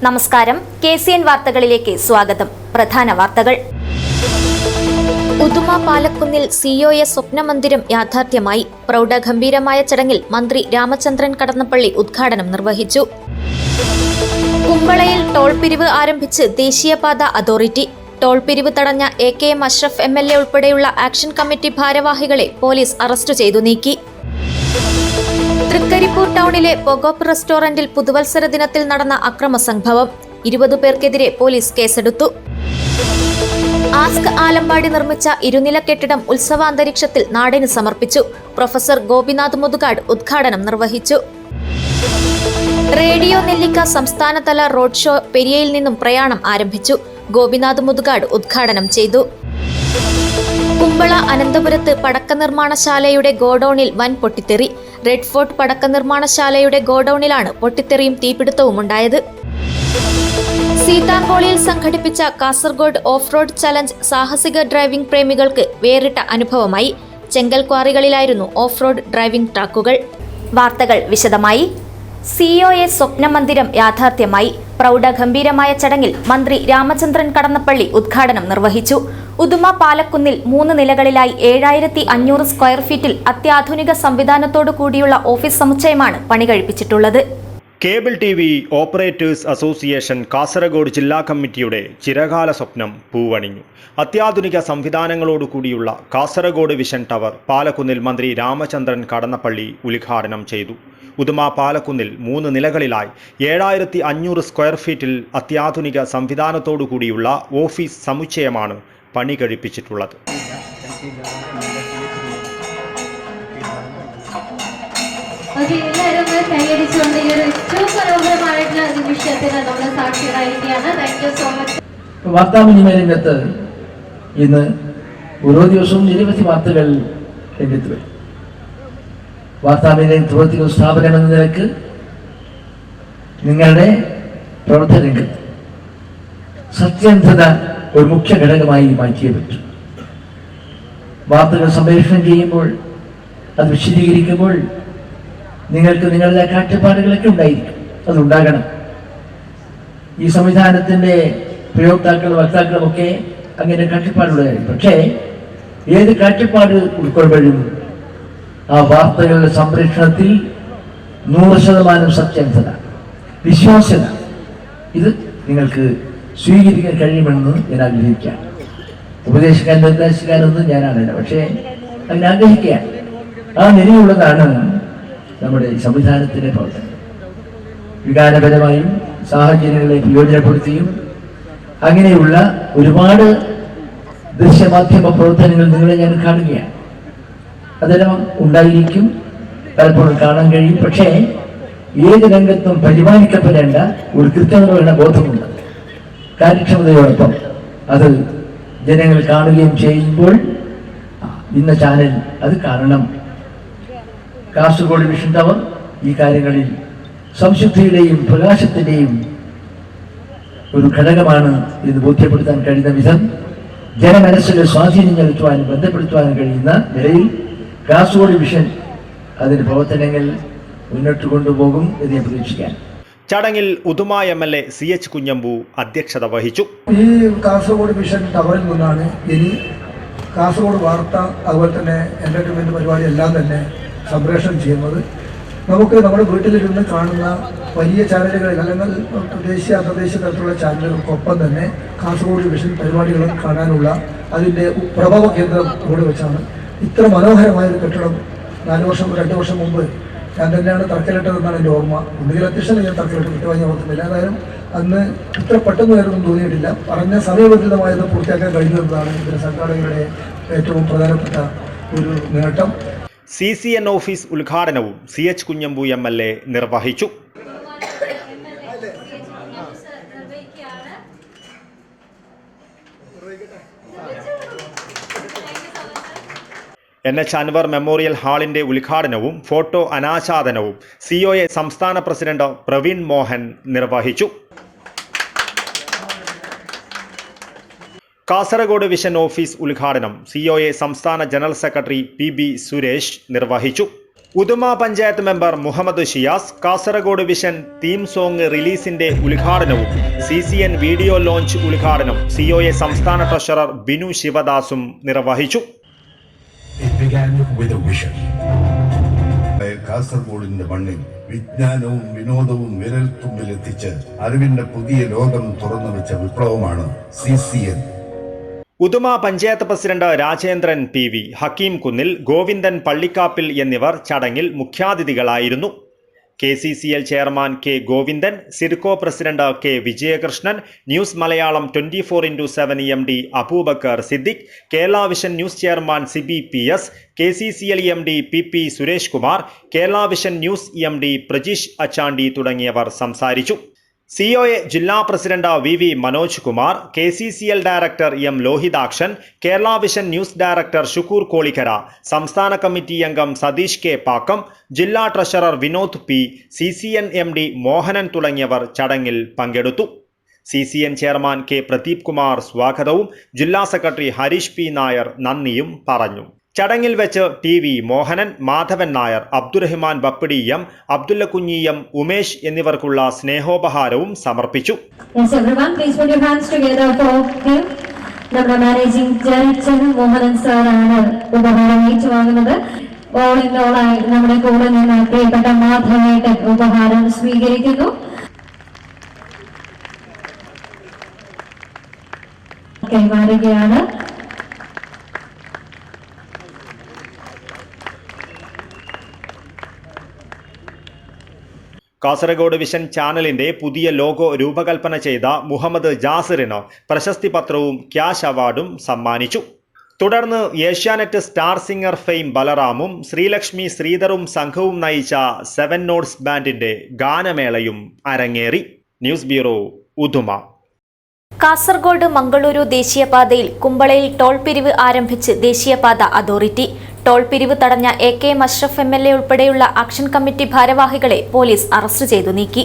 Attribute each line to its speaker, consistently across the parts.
Speaker 1: നമസ്കാരം. KCN വാർത്തകളിലേക്ക് സ്വാഗതം. പ്രധാന വാർത്തകൾ. ഉദുമ പാലക്കുന്നിൽ COA സ്വപ്നമന്ദിരം യാഥാർത്ഥ്യമായി. പ്രൗഢഗംഭീരമായ ചടങ്ങിൽ മന്ത്രി രാമചന്ദ്രൻ കടന്നപ്പള്ളി ഉദ്ഘാടനം നിർവഹിച്ചു. കുമ്പളയിൽ ടോൾ പിരിവ് ആരംഭിച്ച് ദേശീയപാത അതോറിറ്റി. ടോൾ പിരിവ് തടഞ്ഞ AKM അഷ്റഫ് MLA ഉൾപ്പെടെയുള്ള ആക്ഷൻ കമ്മിറ്റി ഭാരവാഹികളെ പോലീസ് അറസ്റ്റ് ചെയ്തു നീക്കി. തൃക്കരിപ്പൂർ ടൗണിലെ പൊഗോപ്പ് റെസ്റ്റോറന്റിൽ പുതുവത്സര ദിനത്തിൽ നടന്ന അക്രമ സംഭവം. 20 പേർക്കെതിരെ പോലീസ് കേസെടുത്തു. ആസ്ക് ആലമ്പാടി നിർമ്മിച്ച ഇരുനില കെട്ടിടം ഉത്സവാന്തരീക്ഷത്തിൽ നാടിന് സമർപ്പിച്ചു. പ്രൊഫസർ ഗോപിനാഥ് മുതുകാട് ഉദ്ഘാടനം നിർവഹിച്ചു. റേഡിയോ നെല്ലിക്ക സംസ്ഥാനതല റോഡ് ഷോ പെരിയയിൽ നിന്നും പ്രയാണം ആരംഭിച്ചു. ഗോപിനാഥ് മുതുകാട് ഉദ്ഘാടനം ചെയ്തു. കുമ്പള അനന്തപുരത്ത് പടക്ക നിർമ്മാണശാലയുടെ ഗോഡൌണിൽ വൻ പൊട്ടിത്തെറി. Red fort പടക്ക നിർമ്മാണശാലയുടെ ഗോഡൌണിലാണ് പൊട്ടിത്തെറിയും തീപിടുത്തവുമുണ്ടായത്. സീതാങ്കോളിയിൽ സംഘടിപ്പിച്ച കാസർഗോഡ് ഓഫ് റോഡ് ചലഞ്ച് സാഹസിക ഡ്രൈവിംഗ് പ്രേമികൾക്ക് വേറിട്ട അനുഭവമായി. ചെങ്കൽ ക്വാറികളിലായിരുന്നു ഓഫ് റോഡ് ഡ്രൈവിംഗ് ട്രാക്കുകൾ. വാർത്തകൾ വിശദമായി. COA സ്വപ്നമന്ദിരം യാഥാർത്ഥ്യമായി. പ്രൗഢഗംഭീരമായ ചടങ്ങിൽ മന്ത്രി രാമചന്ദ്രൻ കടന്നപ്പള്ളി ഉദ്ഘാടനം നിർവഹിച്ചു. ഉദുമ പാലക്കുന്നിൽ 3 നിലകളിലായി 7500 സ്ക്വയർ ഫീറ്റിൽ അത്യാധുനിക സംവിധാനത്തോടു കൂടിയുള്ള ഓഫീസ് സമുച്ചയമാണ് പണി കഴിപ്പിച്ചിട്ടുള്ളത്.
Speaker 2: Cable TV operators association Kasaragod ജില്ലാ കമ്മിറ്റിയുടെ ചിരകാല സ്വപ്നം പൂവണിഞ്ഞു. അത്യാധുനിക സംവിധാനങ്ങളോടുകൂടിയുള്ള കാസർഗോഡ് വിഷൻ ടവർ പാലക്കുന്നിൽ മന്ത്രി രാമചന്ദ്രൻ കടന്നപ്പള്ളി ഉദ്ഘാടനം ചെയ്തു. ഉദുമ പാലക്കുന്നിൽ 3 നിലകളിലായി 7500 സ്ക്വയർ ഫീറ്റിൽ അത്യാധുനിക സംവിധാനത്തോടുകൂടിയുള്ള ഓഫീസ് സമുച്ചയമാണ് പണി കഴിപ്പിച്ചിട്ടുള്ളത്.
Speaker 3: വാർത്താവിനിമയ രംഗത്ത് ഇന്ന് ഓരോ ദിവസവും നിരവധി വാർത്തകൾ രംഗത്ത് വരും. വാർത്താവിനിമയം പ്രവർത്തിക്കുന്ന സ്ഥാപനം എന്ന നിലക്ക് നിങ്ങളുടെ പ്രവർത്തന രംഗത്ത് സത്യസന്ധത ഒരു മുഖ്യ ഘടകമായി മാറ്റിയേ പറ്റും. വാർത്തകൾ സംപ്രേഷണം ചെയ്യുമ്പോൾ, അത് വിശദീകരിക്കുമ്പോൾ നിങ്ങൾക്ക് നിങ്ങളുടെ കാഴ്ചപ്പാടുകളൊക്കെ ഉണ്ടായിരിക്കും, അതുണ്ടാകണം. ഈ സംവിധാനത്തിൻ്റെ പ്രയോക്താക്കളും വക്താക്കളുമൊക്കെ അങ്ങനെ കാഴ്ചപ്പാടുള്ളതായിരിക്കും. പക്ഷേ ഏത് കാഴ്ചപ്പാട് ഉൾക്കൊള്ളുമ്പോഴും ആ വാർത്തകളുടെ സംപ്രേഷണത്തിൽ 100% സത്യസന്ധത, വിശ്വാസ്യത, ഇത് നിങ്ങൾക്ക് സ്വീകരിക്കാൻ കഴിയുമെന്ന് ഞാൻ ആഗ്രഹിക്കുകയാണ്. ഉപദേശിക്കാൻ നിർദ്ദേശിക്കാനൊന്നും ഞാനാണില്ല, പക്ഷേ അങ്ങനെ ആഗ്രഹിക്കുക. ആ നിലയുള്ളതാണ് നമ്മുടെ സംവിധാനത്തിൻ്റെ പ്രവർത്തനം. വികാരപരമായും സാഹചര്യങ്ങളെ പ്രയോജനപ്പെടുത്തിയും അങ്ങനെയുള്ള ഒരുപാട് ദൃശ്യമാധ്യമ പ്രവർത്തനങ്ങൾ നിങ്ങളെ ഞാൻ കാണുകയാണ്. അതെല്ലാം ഉണ്ടായിരിക്കും, പലപ്പോഴും കാണാൻ കഴിയും. പക്ഷേ ഏത് രംഗത്തും പരിപാലിക്കപ്പെടേണ്ട ഒരു കൃത്യതയുള്ള ബോധമുണ്ട്. കാര്യക്ഷമതയോടൊപ്പം അത് ജനങ്ങൾ കാണുകയും ചെയ്യുമ്പോൾ ഇന്ന ചാനൽ അത് കാണണം. കാസർഗോഡ് വിഷൻ ടവർ ഈ കാര്യങ്ങളിൽ സംശുദ്ധിയുടെയും പ്രകാശത്തിൻ്റെയും ഒരു ഘടകമാണ് എന്ന് ബോധ്യപ്പെടുത്താൻ കഴിയുന്ന വിധം ജനമനസ്സിലെ സ്വാധീനം ചെലുത്തുവാനും ബന്ധപ്പെടുത്തുവാനും കഴിയുന്ന നിലയിൽ കാസർഗോഡ് വിഷൻ അതിൻ്റെ പ്രവർത്തനങ്ങൾ മുന്നോട്ട് കൊണ്ടുപോകും എന്ന് ഞാൻ പ്രതീക്ഷിക്കാൻ.
Speaker 2: ചടങ്ങിൽ ഉദുമ MLA CH കുഞ്ഞമ്പു അധ്യക്ഷത വഹിച്ചു.
Speaker 4: ഈ കാസർഗോഡ് വിഷൻ ടവറിൽ നിന്നാണ് ഇനി കാസർഗോഡ് വാർത്ത, അതുപോലെ തന്നെ എൻ്റർടൈൻമെൻറ്റ് പരിപാടി എല്ലാം തന്നെ സംപ്രേഷണം ചെയ്യുന്നത്. നമുക്ക് നമ്മുടെ വീട്ടിലിരുന്ന് കാണുന്ന വലിയ ചാനലുകളിൽ അല്ലെങ്കിൽ ദേശീയ അന്തർദേശീയ തരത്തിലുള്ള ചാനലുകൾക്കൊപ്പം തന്നെ കാസർഗോഡ് വിഷൻ പരിപാടികളും കാണാനുള്ള അതിൻ്റെ പ്രഭവ കേന്ദ്രം ഇവിടെ വെച്ചാണ്. ഇത്ര മനോഹരമായൊരു കെട്ടിടം 2 വർഷം മുമ്പ് ഞാൻ തന്നെയാണ് തറക്കല്ലിട്ടതെന്നാണ് എൻ്റെ ഓർമ്മ. ഒന്നുകിൽ അധ്യക്ഷനെ ഞാൻ തറക്കല്ലിട്ട് കിട്ടുവാൻ ഞാൻ ഓർക്കുന്നില്ല. എന്തായാലും അന്ന് ഇത്ര പെട്ടെന്ന് വരുമെന്ന് തോന്നിയിട്ടില്ല. പറഞ്ഞ സമയബന്ധിതമായത് പൂർത്തിയാക്കാൻ കഴിഞ്ഞതെന്നാണ് ഇതിൻ്റെ സംഘാടകരുടെ ഏറ്റവും പ്രധാനപ്പെട്ട ഒരു നേട്ടം.
Speaker 2: CCN ഓഫീസ് ഉദ്ഘാടനവും CH കുഞ്ഞമ്പു MLA നിർവഹിച്ചു. NH അൻവർ മെമ്മോറിയൽ ഹാളിന്റെ ഉദ്ഘാടനവും ഫോട്ടോ അനാച്ഛാദനവും COA സംസ്ഥാന പ്രസിഡന്റ് പ്രവീൺ മോഹൻ നിർവഹിച്ചു. കാസർഗോഡ് വിഷൻ ഓഫീസ് ഉദ്ഘാടനം COA സംസ്ഥാന ജനറൽ സെക്രട്ടറി PB സുരേഷ് നിർവഹിച്ചു. Uduma panchayat member Muhammad Shiyas Kasaragod vision theme song റിലീസിന്റെ ഉദ്ഘാടനവും CCN വീഡിയോ ലോഞ്ച് ഉദ്ഘാടനം COA സംസ്ഥാന ട്രഷറർ ബിനു ശിവദാസും നിർവഹിച്ചു.
Speaker 5: കാസർഗോഡിന്റെ മണ്ണിൽ വിജ്ഞാനവും വിനോദവും വിരൽത്തുമ്പിലെത്തിച്ച് അറിവിന്റെ പുതിയ ലോകം തുറന്നു വെച്ച വിപ്ലവമാണ് CCN.
Speaker 2: Uduma panchayat president Rajendran PV, Hakeem Kunnil, Govindan Pallikkappil എന്നിവർ ചടങ്ങിൽ മുഖ്യാതിഥികളായിരുന്നു. KCCL chairman K. Govindan, SIDCO president K. Vijayakrishnan, news Malayalam 24x7 MD Aboobacker Siddique, Kerala vision news chairman CB PS, KCCL MD PP Suresh Kumar, Kerala vision news MD Prajeesh Achandi തുടങ്ങിയവർ സംസാരിച്ചു. COA ജില്ലാ president VV Manoj Kumar, KCCL director M. Lohithakshan, Kerala vision news director Shukkoor Kolikkara, സംസ്ഥാന committee അംഗം Satheesh K. Pakkam, ജില്ലാ treasurer Vinod P, CCN MD Mohanan തുടങ്ങിയവർ ചടങ്ങിൽ പങ്കെടുത്തു. CCN chairman K. Pradeep Kumar സ്വാഗതവും ജില്ലാ സെക്രട്ടറി ഹരീഷ് P. നായർ നന്ദിയും പറഞ്ഞു. ചടങ്ങിൽ വെച്ച് TV Mohanan, Madhavan Nair, Abdurahiman Bappidi M, Abdulla Kunhi M, Umesh എന്നിവർക്കുള്ള സ്നേഹോപഹാരവും സമർപ്പിച്ചു.
Speaker 6: നമ്മുടെ മാനേജിംഗ് ഡയറക്ടർ മോഹനൻ സാറാണ് ഉപഹാരം ഏറ്റുവാങ്ങുന്നത്. ഓൾ ഇൻ ഓൾ ആയി നമ്മുടെ കൂടെ നിന്ന് പ്രിയപ്പെട്ട മാധവേട്ടൻ ഉപഹാരം സ്വീകരിക്കുന്നു. കൈമാറുകയാണ്.
Speaker 2: കാസർഗോഡ് വിഷൻ ചാനലിന്റെ പുതിയ ലോഗോ രൂപകൽപ്പന ചെയ്ത മുഹമ്മദ് ജാസിറിന് പ്രശസ്തി പത്രവും ക്യാഷ് അവാർഡും സമ്മാനിച്ചു. തുടർന്ന് ഏഷ്യാനെറ്റ് സ്റ്റാർ സിംഗർ ഫെയിം ബലറാമും ശ്രീലക്ഷ്മി ശ്രീധറും സംഘവും നയിച്ച 7 നോട്ട്സ് ബാൻഡിന്റെ ഗാനമേളയും അരങ്ങേറി. News bureau, Uduma.
Speaker 1: കാസർഗോഡ് മംഗളൂരു ദേശീയപാതയിൽ കുമ്പളയിൽ ടോൾ പിരിവ് ആരംഭിച്ച് ദേശീയപാത അതോറിറ്റി. ടോൾ പിരിവ് തടഞ്ഞ AKM അഷ്റഫ് MLA ഉൾപ്പെടെയുള്ള ആക്ഷൻ കമ്മിറ്റി ഭാരവാഹികളെ പോലീസ് അറസ്റ്റ് ചെയ്തു നീക്കി.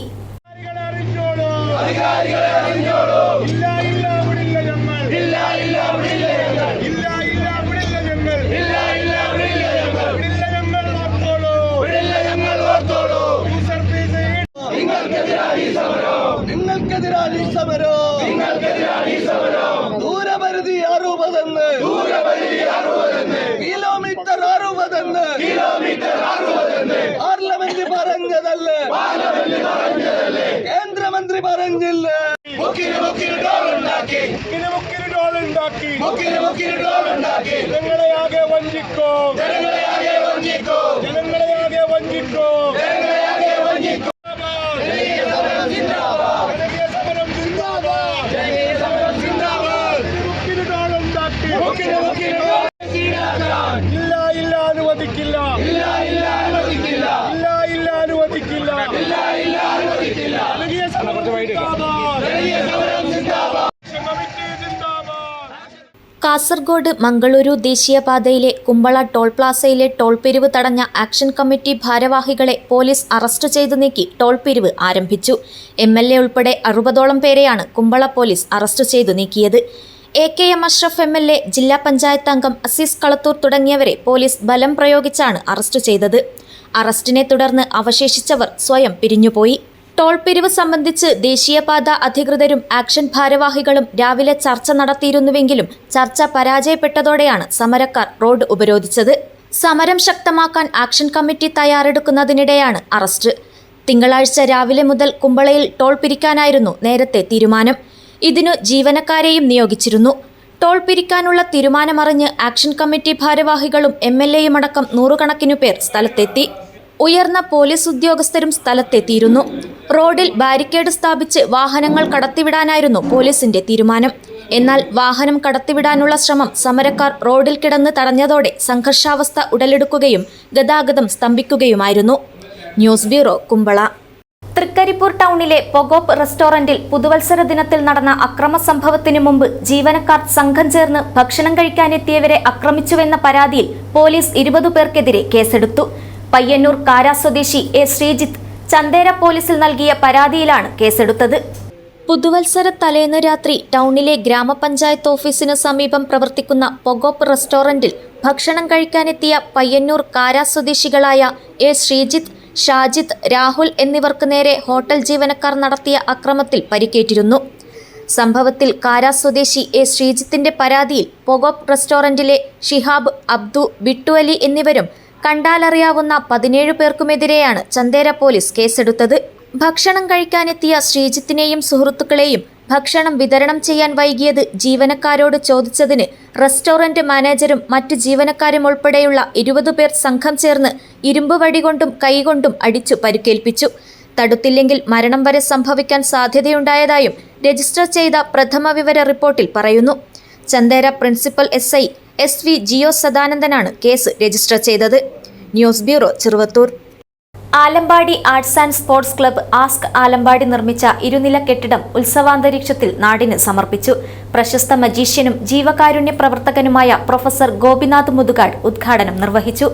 Speaker 7: ദൂരപരിധി 60 കിലോമീറ്റർ 60 പാർലമെന്റ് പറഞ്ഞതല്ലേ, കേന്ദ്രമന്ത്രി പറഞ്ഞില്ലേ. ജനങ്ങളെയാകെ വഞ്ചിക്കും. ഇല്ല അനുവദിക്കില്ല.
Speaker 1: കാസർഗോഡ് മംഗളൂരു ദേശീയപാതയിലെ കുമ്പള ടോൾ പ്ലാസയിലെ ടോൾ പിരിവ് തടഞ്ഞ ആക്ഷൻ കമ്മിറ്റി ഭാരവാഹികളെ പോലീസ് അറസ്റ്റ് ചെയ്തു നീക്കി ടോൾ പിരിവ് ആരംഭിച്ചു. MLA ഉൾപ്പെടെ 60ഓളം പേരെയാണ് കുമ്പള പോലീസ് അറസ്റ്റ് ചെയ്തു നീക്കിയത്. AKM അഷ്റഫ് MLA, ജില്ലാ പഞ്ചായത്ത് അംഗം അസീസ് കളത്തൂർ തുടങ്ങിയവരെ പോലീസ് ബലം പ്രയോഗിച്ചാണ് അറസ്റ്റ് ചെയ്തത്. അറസ്റ്റിനെ തുടർന്ന് അവശേഷിച്ചവർ സ്വയം പിരിഞ്ഞുപോയി. ടോൾ പിരിവ് സംബന്ധിച്ച് ദേശീയപാത അധികൃതരും ആക്ഷൻ ഭാരവാഹികളും രാവിലെ ചർച്ച നടത്തിയിരുന്നുവെങ്കിലും ചർച്ച പരാജയപ്പെട്ടതോടെയാണ് സമരക്കാർ റോഡ് ഉപരോധിച്ചത്. സമരം ശക്തമാക്കാൻ ആക്ഷൻ കമ്മിറ്റി തയ്യാറെടുക്കുന്നതിനിടെയാണ് അറസ്റ്റ്. തിങ്കളാഴ്ച രാവിലെ മുതൽ കുമ്പളയിൽ ടോൾ പിരിക്കാനായിരുന്നു നേരത്തെ തീരുമാനം. ഇതിനു ജീവനക്കാരെയും നിയോഗിച്ചിരുന്നു. ടോൾ പിരിക്കാനുള്ള തീരുമാനമറിഞ്ഞ് ആക്ഷൻ കമ്മിറ്റി ഭാരവാഹികളും MLAയും അടക്കം 100 കണക്കിനു പേർ സ്ഥലത്തെത്തി. ഉയർന്ന പോലീസ് ഉദ്യോഗസ്ഥരും സ്ഥലത്തെത്തിയിരുന്നു. റോഡിൽ ബാരിക്കേഡ് സ്ഥാപിച്ച് വാഹനങ്ങൾ കടത്തിവിടാനായിരുന്നു പോലീസിന്റെ തീരുമാനം. എന്നാൽ വാഹനം കടത്തിവിടാനുള്ള ശ്രമം സമരക്കാർ റോഡിൽ കിടന്ന് തടഞ്ഞതോടെ സംഘർഷാവസ്ഥ ഉടലെടുക്കുകയും ഗതാഗതം സ്തംഭിക്കുകയുമായിരുന്നു. News bureau, Kumbla. തൃക്കരിപ്പൂർ ടൗണിലെ പൊഗോപ്പ് റെസ്റ്റോറന്റിൽ പുതുവത്സര ദിനത്തിൽ നടന്ന അക്രമ സംഭവത്തിനു മുമ്പ് ജീവനക്കാർ സംഘം ചേർന്ന് ഭക്ഷണം കഴിക്കാനെത്തിയവരെ ആക്രമിച്ചുവെന്ന പരാതിയിൽ പോലീസ് 20 പേർക്കെതിരെ കേസെടുത്തു. പയ്യന്നൂർ കാര സ്വദേശി A. ശ്രീജിത്ത് ചന്ദേര പോലീസിൽ നൽകിയ പരാതിയിലാണ് കേസെടുത്തത്. പുതുവത്സര തലേന്ന് രാത്രി ടൗണിലെ ഗ്രാമപഞ്ചായത്ത് ഓഫീസിന് സമീപം പ്രവർത്തിക്കുന്ന പൊഗോപ്പ് റെസ്റ്റോറന്റിൽ ഭക്ഷണം കഴിക്കാനെത്തിയ പയ്യന്നൂർ കാര സ്വദേശികളായ എ ശ്രീജിത്ത്, ഷാജിത്ത്, രാഹുൽ എന്നിവർക്ക് നേരെ ഹോട്ടൽ ജീവനക്കാർ നടത്തിയ അക്രമത്തിൽ പരിക്കേറ്റിരുന്നു. സംഭവത്തിൽ കാര സ്വദേശി എ ശ്രീജിത്തിന്റെ പരാതിയിൽ പൊഗോപ്പ് റെസ്റ്റോറന്റിലെ ഷിഹാബ്, അബ്ദു, ബിട്ടു അലി എന്നിവരും കണ്ടാലറിയാവുന്ന 17 പേർക്കുമെതിരെയാണ് ചന്തേര പോലീസ് കേസെടുത്തത്. ഭക്ഷണം കഴിക്കാനെത്തിയ ശ്രീജിത്തിനെയും സുഹൃത്തുക്കളെയും ഭക്ഷണം വിതരണം ചെയ്യാൻ വൈകിയത് ജീവനക്കാരോട് ചോദിച്ചതിന് റെസ്റ്റോറന്റ് മാനേജരും മറ്റ് ജീവനക്കാരും ഉൾപ്പെടെയുള്ള 20 പേർ സംഘം ചേർന്ന് ഇരുമ്പ് വടികൊണ്ടും കൈകൊണ്ടും അടിച്ചു പരിക്കേൽപ്പിച്ചു. തടുത്തില്ലെങ്കിൽ മരണം വരെ സംഭവിക്കാൻ സാധ്യതയുണ്ടായതായും രജിസ്റ്റർ ചെയ്ത പ്രഥമ വിവര റിപ്പോർട്ടിൽ പറയുന്നു. Chandera principal SI SV Jio സദാനന്ദനാണ് കേസ് രജിസ്റ്റർ ചെയ്തത്. News bureau, Cheruvathur. Alampady arts and sports club ASK Alampady നിർമ്മിച്ച ഇരുനില കെട്ടിടം ഉത്സവാന്തരീക്ഷത്തിൽ നാടിന് സമർപ്പിച്ചു. പ്രശസ്ത മജീഷ്യനും ജീവകാരുണ്യ പ്രവർത്തകനുമായ പ്രൊഫസർ ഗോപിനാഥ് മുതുകാട് ഉദ്ഘാടനം നിർവഹിച്ചു.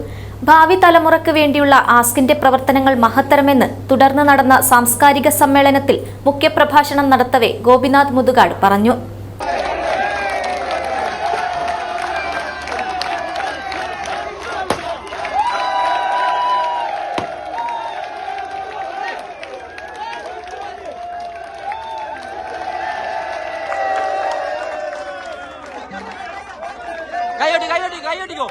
Speaker 1: ഭാവി തലമുറയ്ക്ക് വേണ്ടിയുള്ള ആസ്കിന്റെ പ്രവർത്തനങ്ങൾ മഹത്തരമെന്ന് തുടർന്ന് നടന്ന സാംസ്കാരിക സമ്മേളനത്തിൽ മുഖ്യപ്രഭാഷണം നടത്തവെ ഗോപിനാഥ് മുതുകാട് പറഞ്ഞു.
Speaker 8: കൈയടിക്കോ.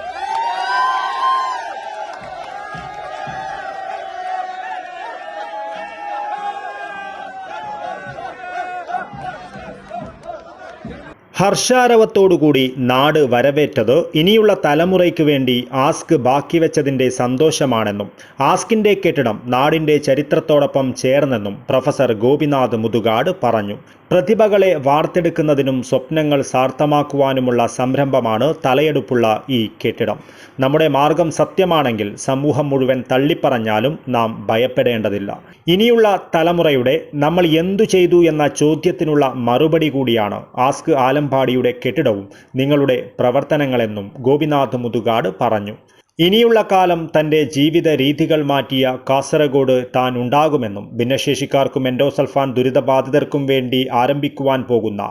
Speaker 2: ഹർഷാരവത്തോടുകൂടി നാട് വരവേറ്റത് ഇനിയുള്ള തലമുറയ്ക്ക് വേണ്ടി ആസ്ക് ബാക്കിവെച്ചതിൻ്റെ സന്തോഷമാണെന്നും ആസ്കിൻ്റെ കെട്ടിടം നാടിൻ്റെ ചരിത്രത്തോടൊപ്പം ചേർന്നെന്നും പ്രൊഫസർ ഗോപിനാഥ് മുതുകാട് പറഞ്ഞു. പ്രതിഭകളെ വാർത്തെടുക്കുന്നതിനും സ്വപ്നങ്ങൾ സാർത്ഥമാക്കുവാനുമുള്ള സംരംഭമാണ് തലയെടുപ്പുള്ള ഈ കെട്ടിടം. നമ്മുടെ മാർഗം സത്യമാണെങ്കിൽ സമൂഹം മുഴുവൻ തള്ളിപ്പറഞ്ഞാലും നാം ഭയപ്പെടേണ്ടതില്ല. ഇനിയുള്ള തലമുറയുടെ നമ്മൾ എന്തു ചെയ്തു എന്ന ചോദ്യത്തിനുള്ള മറുപടി കൂടിയാണ് ആസ്ക് ആലമ്പാടിയുടെ കെട്ടിടവും നിങ്ങളുടെ പ്രവർത്തനങ്ങളെന്നും ഗോപിനാഥ് മുതുകാട് പറഞ്ഞു. ഇനിയുള്ള കാലം തൻ്റെ ജീവിത രീതികൾ മാറ്റിയ കാസർഗോഡ് താൻ ഉണ്ടാകുമെന്നും ഭിന്നശേഷിക്കാർക്കും എൻഡോസൾഫാൻ ദുരിതബാധിതർക്കും വേണ്ടി ആരംഭിക്കുവാൻ പോകുന്ന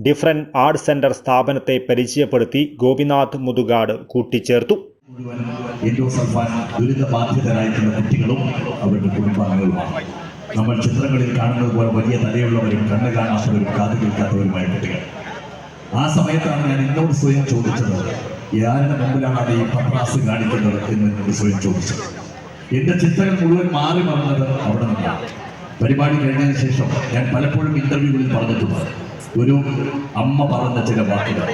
Speaker 2: ഡിഫറൻറ്റ് ആർട്ട് സെൻറ്റർ സ്ഥാപനത്തെ പരിചയപ്പെടുത്തി ഗോപിനാഥ് മുതുകാട് കൂട്ടിച്ചേർത്തു.
Speaker 9: എൻഡോസൾഫാൻ ദുരിതബാധിതരായിട്ടുള്ള കുട്ടികളും അവരുടെ കുടുംബാംഗങ്ങളുമാണ്. നമ്മൾ ചിത്രങ്ങളിൽ കാണുന്നത് പോലെ വലിയ തലയുള്ളവരും കണ്ണ് കാണാത്തവരും കാത് കേൾക്കാത്തവരുമായ കുട്ടികൾ. ആ സമയത്താണ് ഞാൻ എന്നോട് സ്വയം ചോദിച്ചത്, ആരുടെ മുമ്പിലാണ് അത് ഈ പത്രാസ് കാണിക്കുന്നത് എന്ന് എന്നോട് സ്വയം ചോദിച്ചത്. എൻ്റെ ചിന്തകൾ മുഴുവൻ മാറി മറന്നത് അവിടെ നിന്നാണ്. പരിപാടി കഴിഞ്ഞതിന് ശേഷം ഞാൻ പലപ്പോഴും ഇന്റർവ്യൂകളിൽ പറഞ്ഞിട്ടുണ്ട് ഒരു അമ്മ പറഞ്ഞ ചില വാക്കുകൾ.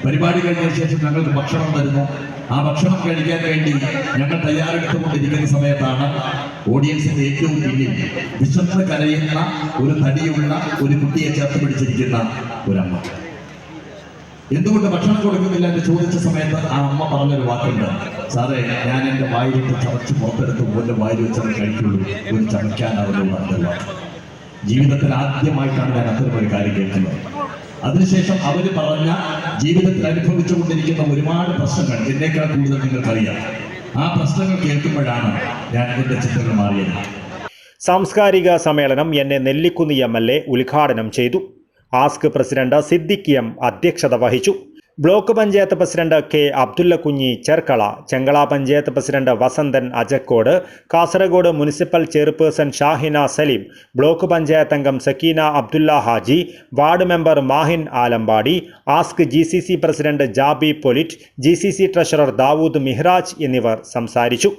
Speaker 9: പരിപാടി കഴിഞ്ഞതിന് ശേഷം ഞങ്ങൾക്ക് ഭക്ഷണം തരുന്നു. ആ ഭക്ഷണം കഴിക്കാൻ വേണ്ടി ഞങ്ങൾ തയ്യാറെടുത്തുകൊണ്ടിരിക്കുന്ന സമയത്താണ് ഓഡിയൻസിന്റെ ഏറ്റവും പിന്നിൽ വിശന്ന് കരയുന്ന ഒരു തടിയുള്ള ഒരു കുട്ടിയെ ചേർത്ത് പിടിച്ചിരിക്കുന്ന ഒരമ്മ. എന്തുകൊണ്ട് ഭക്ഷണം കൊടുക്കുന്നില്ല എന്ന് ചോദിച്ച സമയത്ത് ആ അമ്മ പറഞ്ഞൊരു വാക്കുണ്ട്, സാറേ ഞാൻ എൻ്റെ വായിലിട്ട് ചവച്ച് പുറത്തെടുത്ത് ഓൻ്റെ വായിൽ വെച്ചത് കഴിക്കുള്ളൂ, ഒരു ചമയ്ക്കാനാവുള്ളൂ പറഞ്ഞല്ലോ. ജീവിതത്തിൽ ആദ്യമായിട്ടാണ് ഞാൻ അത്തരമൊരു കാര്യം കേൾക്കുന്നത്. അതിനുശേഷം അവർ പറഞ്ഞ ജീവിതത്തിൽ അനുഭവിച്ചുകൊണ്ടിരിക്കുന്ന ഒരുപാട് പ്രശ്നങ്ങൾ എന്നേക്കാൾ കൂടുതൽ നിങ്ങൾക്കറിയാം. ആ പ്രശ്നങ്ങൾ കേൾക്കുമ്പോഴാണ് ഞാൻ എൻ്റെ ചിന്തകൾ മാറിയത്.
Speaker 2: സാംസ്കാരിക സമ്മേളനം എന്നെ നെല്ലിക്കുന്ന് MLA ഉദ്ഘാടനം ചെയ്തു. ആസ്ക് പ്രസിഡന്റ് സിദ്ദിഖ് M അധ്യക്ഷത വഹിച്ചു. Block panchayat president K Abdulla Kunhi Cherkala, Chengala panchayat president Vasanthan Ajakkode, Kasaragod municipal chairperson Shahina Salim, block panchayat അംഗം Sakeena Abdulla Haji, ward member Mahin Alampady, ASK GCC president Jabi Polit, GCC treasurer Dawood Mihraj എന്നിവർ സംസാരിച്ചു.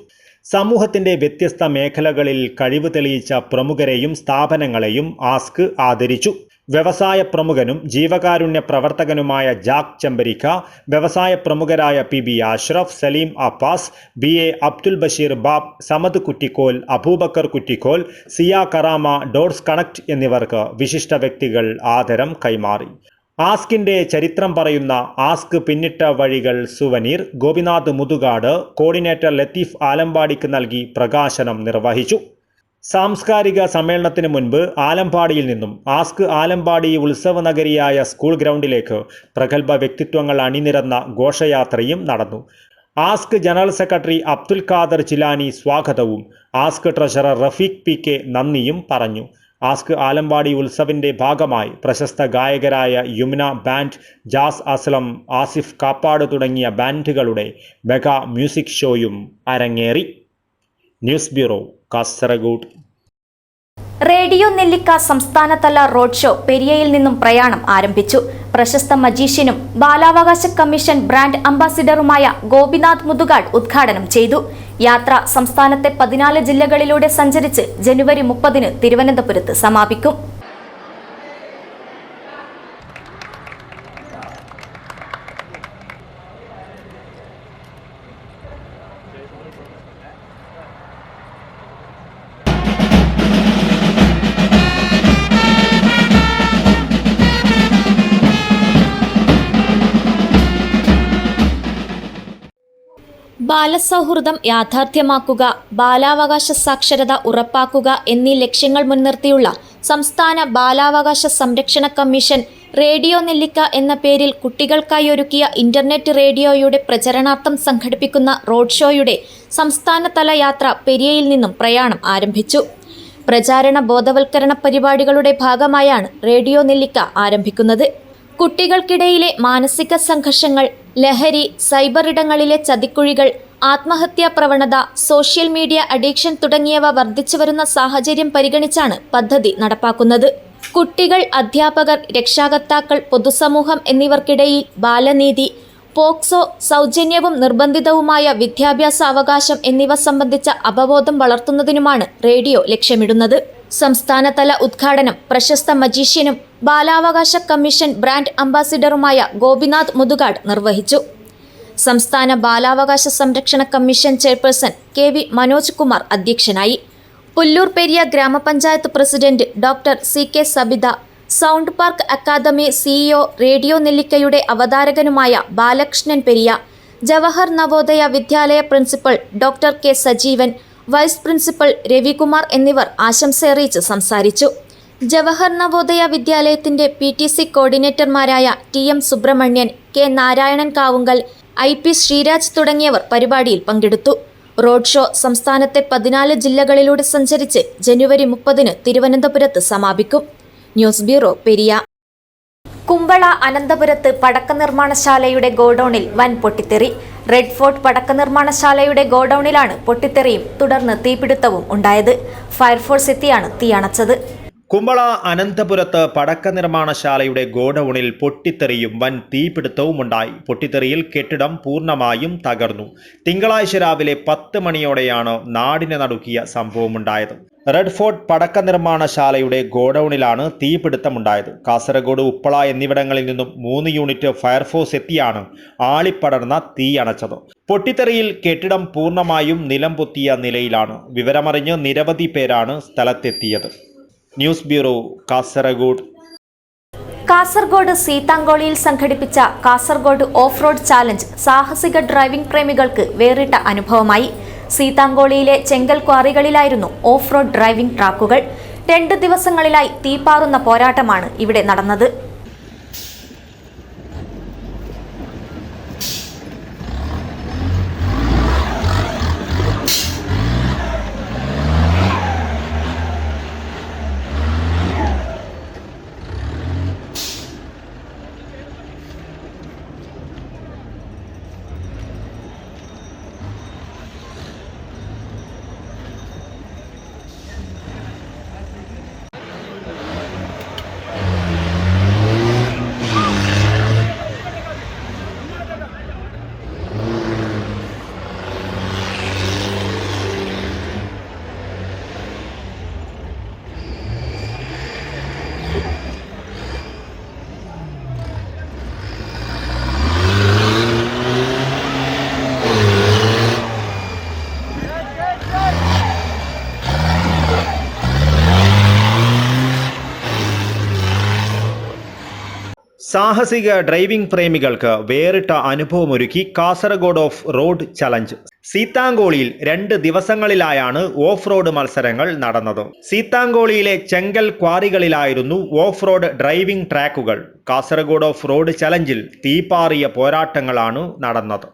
Speaker 2: സമൂഹത്തിൻ്റെ വ്യത്യസ്ത മേഖലകളിൽ കഴിവ് തെളിയിച്ച പ്രമുഖരെയും സ്ഥാപനങ്ങളെയും ആസ്ക് ആദരിച്ചു. വ്യവസായ പ്രമുഖനും ജീവകാരുണ്യ പ്രവർത്തകനുമായ ജാക്ക് ചെമ്പരിക്ക, വ്യവസായ പ്രമുഖരായ PB Ashraf, Salim Abbas, BA Abdul Basheer Bab, Samad Kuttikol, Abubakar Kuttikol, Ziya Karama, dots connect എന്നിവർക്ക് വിശിഷ്ട വ്യക്തികൾ ആദരം കൈമാറി. ആസ്കിൻ്റെ ചരിത്രം പറയുന്ന ആസ്ക് പിന്നിട്ട വഴികൾ സുവനീർ ഗോപിനാഥ് മുതുകാട് കോർഡിനേറ്റർ ലത്തീഫ് ആലമ്പാടിക്ക് നൽകി പ്രകാശനം നിർവഹിച്ചു. സാംസ്കാരിക സമ്മേളനത്തിന് മുൻപ് ആലമ്പാടിയിൽ നിന്നും ആസ്ക് ആലമ്പാടി ഉത്സവ നഗരിയായ സ്കൂൾ ഗ്രൗണ്ടിലേക്ക് പ്രഗത്ഭ വ്യക്തിത്വങ്ങൾ അണിനിരന്ന ഘോഷയാത്രയും നടന്നു. Ask general secretary Abdul Khader Jilani സ്വാഗതവും ആസ്ക് ട്രഷറർ റഫീഖ് PK നന്ദിയും പറഞ്ഞു. ആസ്ക് ആലമ്പാടി ഉത്സവിൻ്റെ ഭാഗമായി പ്രശസ്ത ഗായകരായ യുമുന ബാൻഡ്, ജാസ് അസ്ലം, ആസിഫ് കാപ്പാട് തുടങ്ങിയ ബാൻഡുകളുടെ മെഗാ മ്യൂസിക് ഷോയും അരങ്ങേറി. News bureau, Kasaragod.
Speaker 1: റേഡിയോ നെല്ലിക്ക സംസ്ഥാനതല റോഡ് ഷോ പെരിയയിൽ നിന്നും പ്രയാണം ആരംഭിച്ചു. പ്രശസ്ത മജീഷ്യനും ബാലാവകാശ കമ്മീഷൻ ബ്രാൻഡ് അംബാസിഡറുമായ ഗോപിനാഥ് മുതുകാട് ഉദ്ഘാടനം ചെയ്തു. യാത്ര സംസ്ഥാനത്തെ 14 ജില്ലകളിലൂടെ സഞ്ചരിച്ച് ജനുവരി 30 തിരുവനന്തപുരത്ത് സമാപിക്കും. ബാലസൗഹൃദം യാഥാർത്ഥ്യമാക്കുക, ബാലാവകാശ സാക്ഷരത ഉറപ്പാക്കുക എന്നീ ലക്ഷ്യങ്ങൾ മുൻനിർത്തിയുള്ള സംസ്ഥാന ബാലാവകാശ സംരക്ഷണ കമ്മീഷൻ റേഡിയോ നെല്ലിക്ക എന്ന പേരിൽ കുട്ടികൾക്കായി ഒരുക്കിയ ഇന്റർനെറ്റ് റേഡിയോയുടെ പ്രചരണാർത്ഥം സംഘടിപ്പിക്കുന്ന റോഡ് ഷോയുടെ സംസ്ഥാനതല യാത്ര പെരിയയിൽ നിന്നും പ്രയാണം ആരംഭിച്ചു. പ്രചാരണ ബോധവൽക്കരണ പരിപാടികളുടെ ഭാഗമായാണ് റേഡിയോ നെല്ലിക്ക ആരംഭിക്കുന്നത്. കുട്ടികൾക്കിടയിലെ മാനസിക സംഘർഷങ്ങൾ, ലഹരി, സൈബർ ഇടങ്ങളിലെ ചതിക്കുഴികൾ, ആത്മഹത്യാ പ്രവണത, സോഷ്യൽ മീഡിയ അഡിക്ഷൻ തുടങ്ങിയവ വർദ്ധിച്ചുവരുന്ന സാഹചര്യം പരിഗണിച്ചാണ് പദ്ധതി നടപ്പാക്കുന്നത്. കുട്ടികൾ, അധ്യാപകർ, രക്ഷാകർത്താക്കൾ, പൊതുസമൂഹം എന്നിവർക്കിടയിൽ ബാലനീതി, പോക്സോ, സൗജന്യവും നിർബന്ധിതവുമായ വിദ്യാഭ്യാസ അവകാശം എന്നിവ സംബന്ധിച്ച അവബോധം വളർത്തുന്നതിനുമാണ് റേഡിയോ ലക്ഷ്യമിടുന്നത്. സംസ്ഥാനതല ഉദ്ഘാടനം പ്രശസ്ത മജീഷ്യനും ബാലാവകാശ കമ്മീഷൻ ബ്രാൻഡ് അംബാസിഡറുമായ ഗോപിനാഥ് മുതുകാട് നിർവഹിച്ചു. സംസ്ഥാന ബാലാവകാശ സംരക്ഷണ commission chairperson KV Manoj Kumar അധ്യക്ഷനായി. പുല്ലൂർ പെരിയ ഗ്രാമപഞ്ചായത്ത് president doctor CK Sabitha, sound park academy CEO, radio നെല്ലിക്കയുടെ അവതാരകനുമായ Balakrishnan Periya, Jawahar Navodaya Vidyalaya principal doctor K Sajeevan, vice principal Ravikumar എന്നിവർ ആശംസയറിയിച്ച് സംസാരിച്ചു. Jawahar Navodaya വിദ്യാലയത്തിന്റെ PTC കോർഡിനേറ്റർമാരായ TM Subramanian, K Narayanan Kavungal, IP Sreeraj തുടങ്ങിയവർ പരിപാടിയിൽ പങ്കെടുത്തു. റോഡ് ഷോ സംസ്ഥാനത്തെ 14 ജില്ലകളിലൂടെ സഞ്ചരിച്ച് ജനുവരി 30 തിരുവനന്തപുരത്ത് സമാപിക്കും. News bureau, Periya. കുമ്പള അനന്തപുരത്ത് പടക്ക നിർമ്മാണശാലയുടെ ഗോഡൌണിൽ വൻ പൊട്ടിത്തെറി. റെഡ് ഫോർട്ട് പടക്ക നിർമ്മാണശാലയുടെ ഗോഡൌണിലാണ് പൊട്ടിത്തെറിയും തുടർന്ന് തീപിടുത്തവും ഉണ്ടായത്. ഫയർഫോഴ്സ് എത്തിയാണ് തീയണച്ചത്.
Speaker 2: കുമ്പള അനന്തപുരത്ത് പടക്ക നിർമ്മാണശാലയുടെ ഗോഡൌണിൽ പൊട്ടിത്തെറിയും വൻ തീപിടുത്തവുമുണ്ടായി. പൊട്ടിത്തെറിയിൽ കെട്ടിടം പൂർണ്ണമായും തകർന്നു. തിങ്കളാഴ്ച രാവിലെ 10 മണിയോടെയാണ് നാടിനെ നടുക്കിയ സംഭവമുണ്ടായത്. റെഡ് ഫോർട്ട് പടക്ക നിർമ്മാണശാലയുടെ ഗോഡൌണിലാണ് തീപിടുത്തമുണ്ടായത്. കാസർഗോഡ്, ഉപ്പള എന്നിവിടങ്ങളിൽ നിന്നും 3 യൂണിറ്റ് ഫയർഫോഴ്സ് എത്തിയാണ് ആളിപ്പടർന്ന തീ അണച്ചത്. പൊട്ടിത്തെറിയിൽ കെട്ടിടം പൂർണ്ണമായും നിലംപൊത്തിയ നിലയിലാണ്. വിവരമറിഞ്ഞ് നിരവധി പേരാണ് സ്ഥലത്തെത്തിയത്. News bureau, Kasaragod.
Speaker 1: കാസർഗോഡ് സീതാങ്കോളിയിൽ സംഘടിപ്പിച്ച കാസർഗോഡ് ഓഫ് റോഡ് ചാലഞ്ച് സാഹസിക ഡ്രൈവിംഗ് പ്രേമികൾക്ക് വേറിട്ട അനുഭവമായി. സീതാങ്കോളിയിലെ ചെങ്കൽ ക്വാറികളിലായിരുന്നു ഓഫ് റോഡ് ഡ്രൈവിംഗ് ട്രാക്കുകൾ. 2 ദിവസങ്ങളിലായി തീപാറുന്ന പോരാട്ടമാണ് ഇവിടെ നടന്നത്.
Speaker 2: സാഹസിക ഡ്രൈവിംഗ് പ്രേമികൾക്ക് വേറിട്ട അനുഭവമൊരുക്കി കാസർഗോഡ് ഓഫ് റോഡ് ചലഞ്ച്. സീതാങ്കോളിയിൽ 2 ദിവസങ്ങളിലായാണ് ഓഫ് റോഡ് മത്സരങ്ങൾ നടന്നത്. സീതാങ്കോളിയിലെ ചെങ്കൽ ക്വാറികളിലായിരുന്നു ഓഫ് റോഡ് ഡ്രൈവിംഗ് ട്രാക്കുകൾ. കാസർഗോഡ് ഓഫ് റോഡ് ചലഞ്ചിൽ തീപാറിയ പോരാട്ടങ്ങളാണ് നടന്നത്.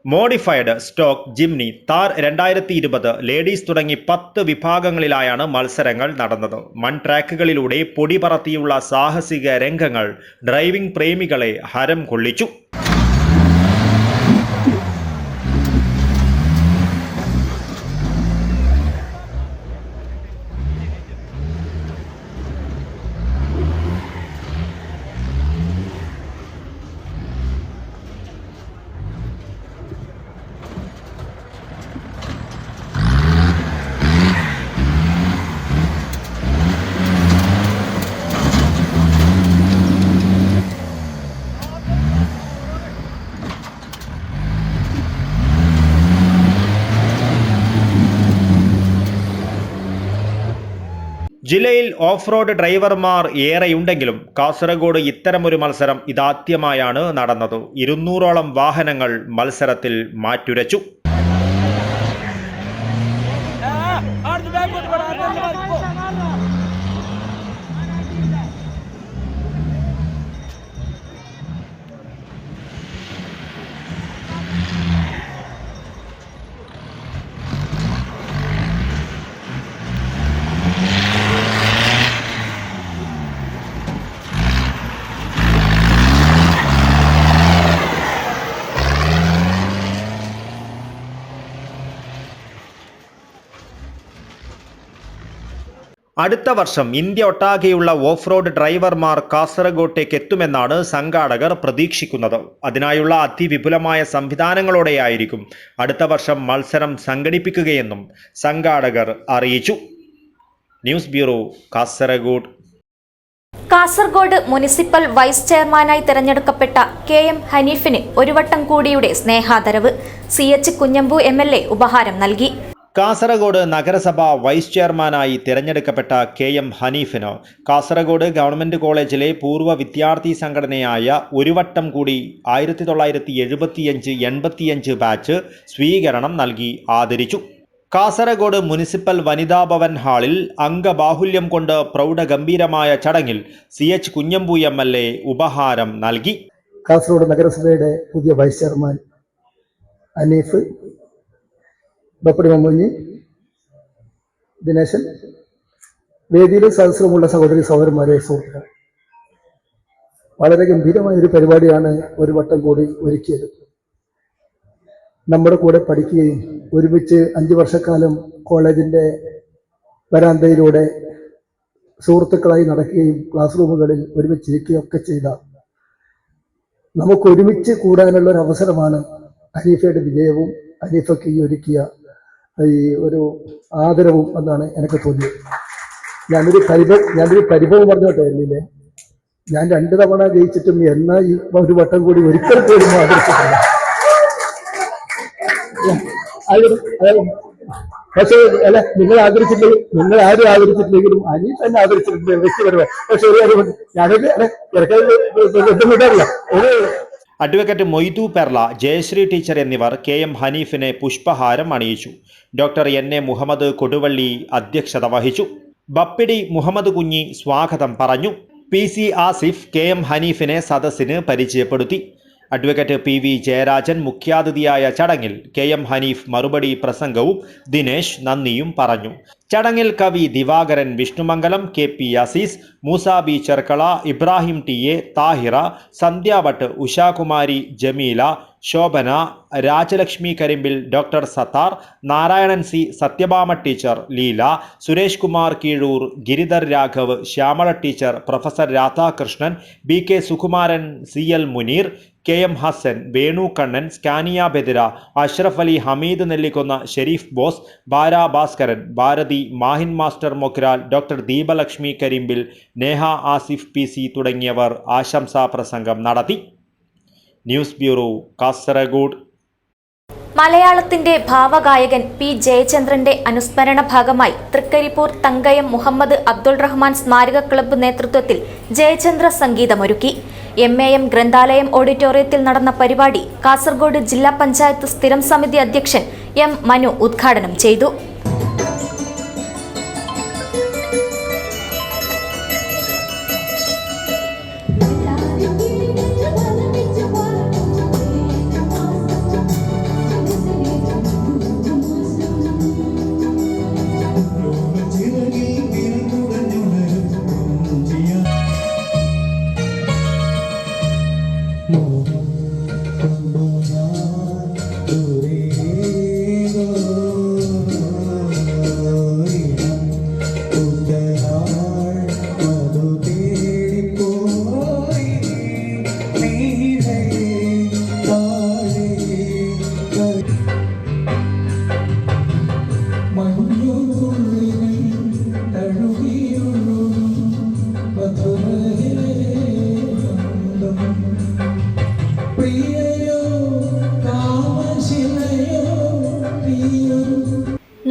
Speaker 2: Modified, stock, Jimny, Thar 2020, ladies തുടങ്ങി 10 വിഭാഗങ്ങളിലായാണ് മത്സരങ്ങൾ നടന്നത്. മൺ ട്രാക്കുകളിലൂടെ പൊടി പറത്തിയുള്ള സാഹസിക രംഗങ്ങൾ ഡ്രൈവിംഗ് പ്രേമികളെ ഹരം കൊള്ളിച്ചു. ജില്ലയിൽ ഓഫ് റോഡ് ഡ്രൈവർമാർ ഏറെയുണ്ടെങ്കിലും കാസർഗോഡ് ഇത്തരമൊരു മത്സരം ഇതാദ്യമായാണ് നടന്നത്. 200ഓളം വാഹനങ്ങൾ മത്സരത്തിൽ മാറ്റുരച്ചു. അടുത്ത വർഷം ഇന്ത്യ ഒട്ടാകെയുള്ള ഓഫ് റോഡ് ഡ്രൈവർമാർ കാസർഗോട്ടേക്ക് എത്തുമെന്നാണ് സംഘാടകർ പ്രതീക്ഷിക്കുന്നത്. അതിനായുള്ള അതിവിപുലമായ സംവിധാനങ്ങളോടെയായിരിക്കും അടുത്ത വർഷം മത്സരം സംഘടിപ്പിക്കുകയെന്നും സംഘാടകർ അറിയിച്ചു. News bureau, Kasaragod.
Speaker 1: Kasaragod municipal vice ചെയർമാനായി തെരഞ്ഞെടുക്കപ്പെട്ട KM ഹനീഫിന് ഒരു വട്ടം കൂടിയുടെ സ്നേഹാദരവ്. CH കുഞ്ഞമ്പു MLA ഉപഹാരം നൽകി.
Speaker 2: കാസർഗോഡ് നഗരസഭ വൈസ് ചെയർമാനായി തിരഞ്ഞെടുക്കപ്പെട്ട KM ഹനീഫിന് കാസർഗോഡ് ഗവൺമെന്റ് കോളേജിലെ പൂർവ്വ വിദ്യാർത്ഥി സംഘടനയായ ഒരു വട്ടം കൂടി 1975-85 ബാച്ച് സ്വീകരണം നൽകി ആദരിച്ചു. കാസർഗോഡ് മുനിസിപ്പൽ വനിതാ ഭവൻ ഹാളിൽ അംഗബാഹുല്യം കൊണ്ട് പ്രൗഢഗംഭീരമായ ചടങ്ങിൽ CH കുഞ്ഞമ്പു MLA ഉപഹാരം നൽകി.
Speaker 4: കാസർഗോഡ് നഗരസഭയുടെ പുതിയ വൈസ് ചെയർമാൻ ഹനീഫ്, ബപ്പടി മമ്മൂഞ്ഞി, ദിനേശൻ, വേദിയിലും സദസ്സിലുമുള്ള സഹോദരി സഹോദരന്മാരെ, സുഹൃത്തുക്കൾ, വളരെ ഗംഭീരമായ ഒരു പരിപാടിയാണ് ഒരു വട്ടം കൂടി ഒരുക്കിയത്. നമ്മുടെ കൂടെ പഠിക്കുകയും ഒരുമിച്ച് 5 വർഷക്കാലം കോളേജിൻ്റെ വരാന്തയിലൂടെ സുഹൃത്തുക്കളായി നടക്കുകയും ക്ലാസ് റൂമുകളിൽ ഒരുമിച്ചിരിക്കുകയൊക്കെ ചെയ്ത നമുക്ക് ഒരുമിച്ച് കൂടാനുള്ള ഒരു അവസരമാണ് ഹനീഫയുടെ വിജയവും ഹനീഫയ്ക്ക് ഈ ഒരുക്കിയ ഈ ഒരു ആദരവും എന്നാണ് എനിക്ക് തോന്നിയത്. ഞാനൊരു പരിഭവം പറഞ്ഞോട്ടെ. അല്ലേ, ഞാൻ 2 തവണ ജയിച്ചിട്ടും എന്നാൽ ഈ ഒരു വട്ടം കൂടി ഒരിക്കൽ പോലും ആദരിച്ചിട്ടില്ല. പക്ഷേ അല്ല, നിങ്ങൾ ആരും ആദരിച്ചിട്ടില്ലെങ്കിലും ഹനീഫ് തന്നെ ആദരിച്ചിട്ടുണ്ട് വ്യക്തിപരമായി. പക്ഷെ ഒരു കാര്യം ഞാനൊക്കെ വിടാറില്ല.
Speaker 2: അഡ്വക്കേറ്റ് മൊയ്തു പെർല, ജയശ്രീ ടീച്ചർ എന്നിവർ KM ഹനീഫിനെ പുഷ്പഹാരം അണിയിച്ചു. ഡോക്ടർ NA മുഹമ്മദ് കൊടുവള്ളി അധ്യക്ഷത വഹിച്ചു. ബപ്പിടി മുഹമ്മദ് കുഞ്ഞി സ്വാഗതം പറഞ്ഞു. PC ആസിഫ് KM ഹനീഫിനെ സദസ്സിന് പരിചയപ്പെടുത്തി. അഡ്വക്കേറ്റ് PV ജയരാജൻ മുഖ്യാതിഥിയായ ചടങ്ങിൽ KM ഹനീഫ് മറുപടി പ്രസംഗവും ദിനേശ് നന്ദിയും പറഞ്ഞു. ചടങ്ങിൽ കവി Divakaran Vishnumangalam, KP Azeez, Moosa B Cherkala, Ibrahim TA, Thahira, Sandhyabhat, Ushakumari, Jameela, Shobhana, Rajalakshmi Karimbil, doctor Sathar, Narayanan C, Sathyabhama teacher, Leela, Suresh Kumar Keezhur, Giridhar Raghav, Shyamala teacher, professor Radhakrishnan, BK Sukumaran, CL Muneer, KM Hassan, Venu Kannan, Scania Bedira, Ashraf Ali, Hameed Nellikkonna, Shareef Bose, Bara Bhaskaran, Bharathi, Mahin master Mogral, doctor Deepalakshmi Karimbil, Neha Asif PC തുടങ്ങിയവർ ആശംസാ പ്രസംഗം നടത്തി. News bureau, Kasaragod.
Speaker 1: മലയാളത്തിന്റെ ഭാവഗായകൻ P ജയചന്ദ്രന്റെ അനുസ്മരണ ഭാഗമായി തൃക്കരിപ്പൂർ തങ്കയം മുഹമ്മദ് അബ്ദുൾ റഹ്മാൻ സ്മാരക ക്ലബ്ബ് നേതൃത്വത്തിൽ ജയചന്ദ്ര സംഗീതമൊരുക്കി. MAM ഗ്രന്ഥാലയം ഓഡിറ്റോറിയത്തിൽ നടന്ന പരിപാടി കാസർഗോഡ് ജില്ലാ പഞ്ചായത്ത് സ്ഥിരം സമിതി അധ്യക്ഷൻ M മനു ഉദ്ഘാടനം ചെയ്തു.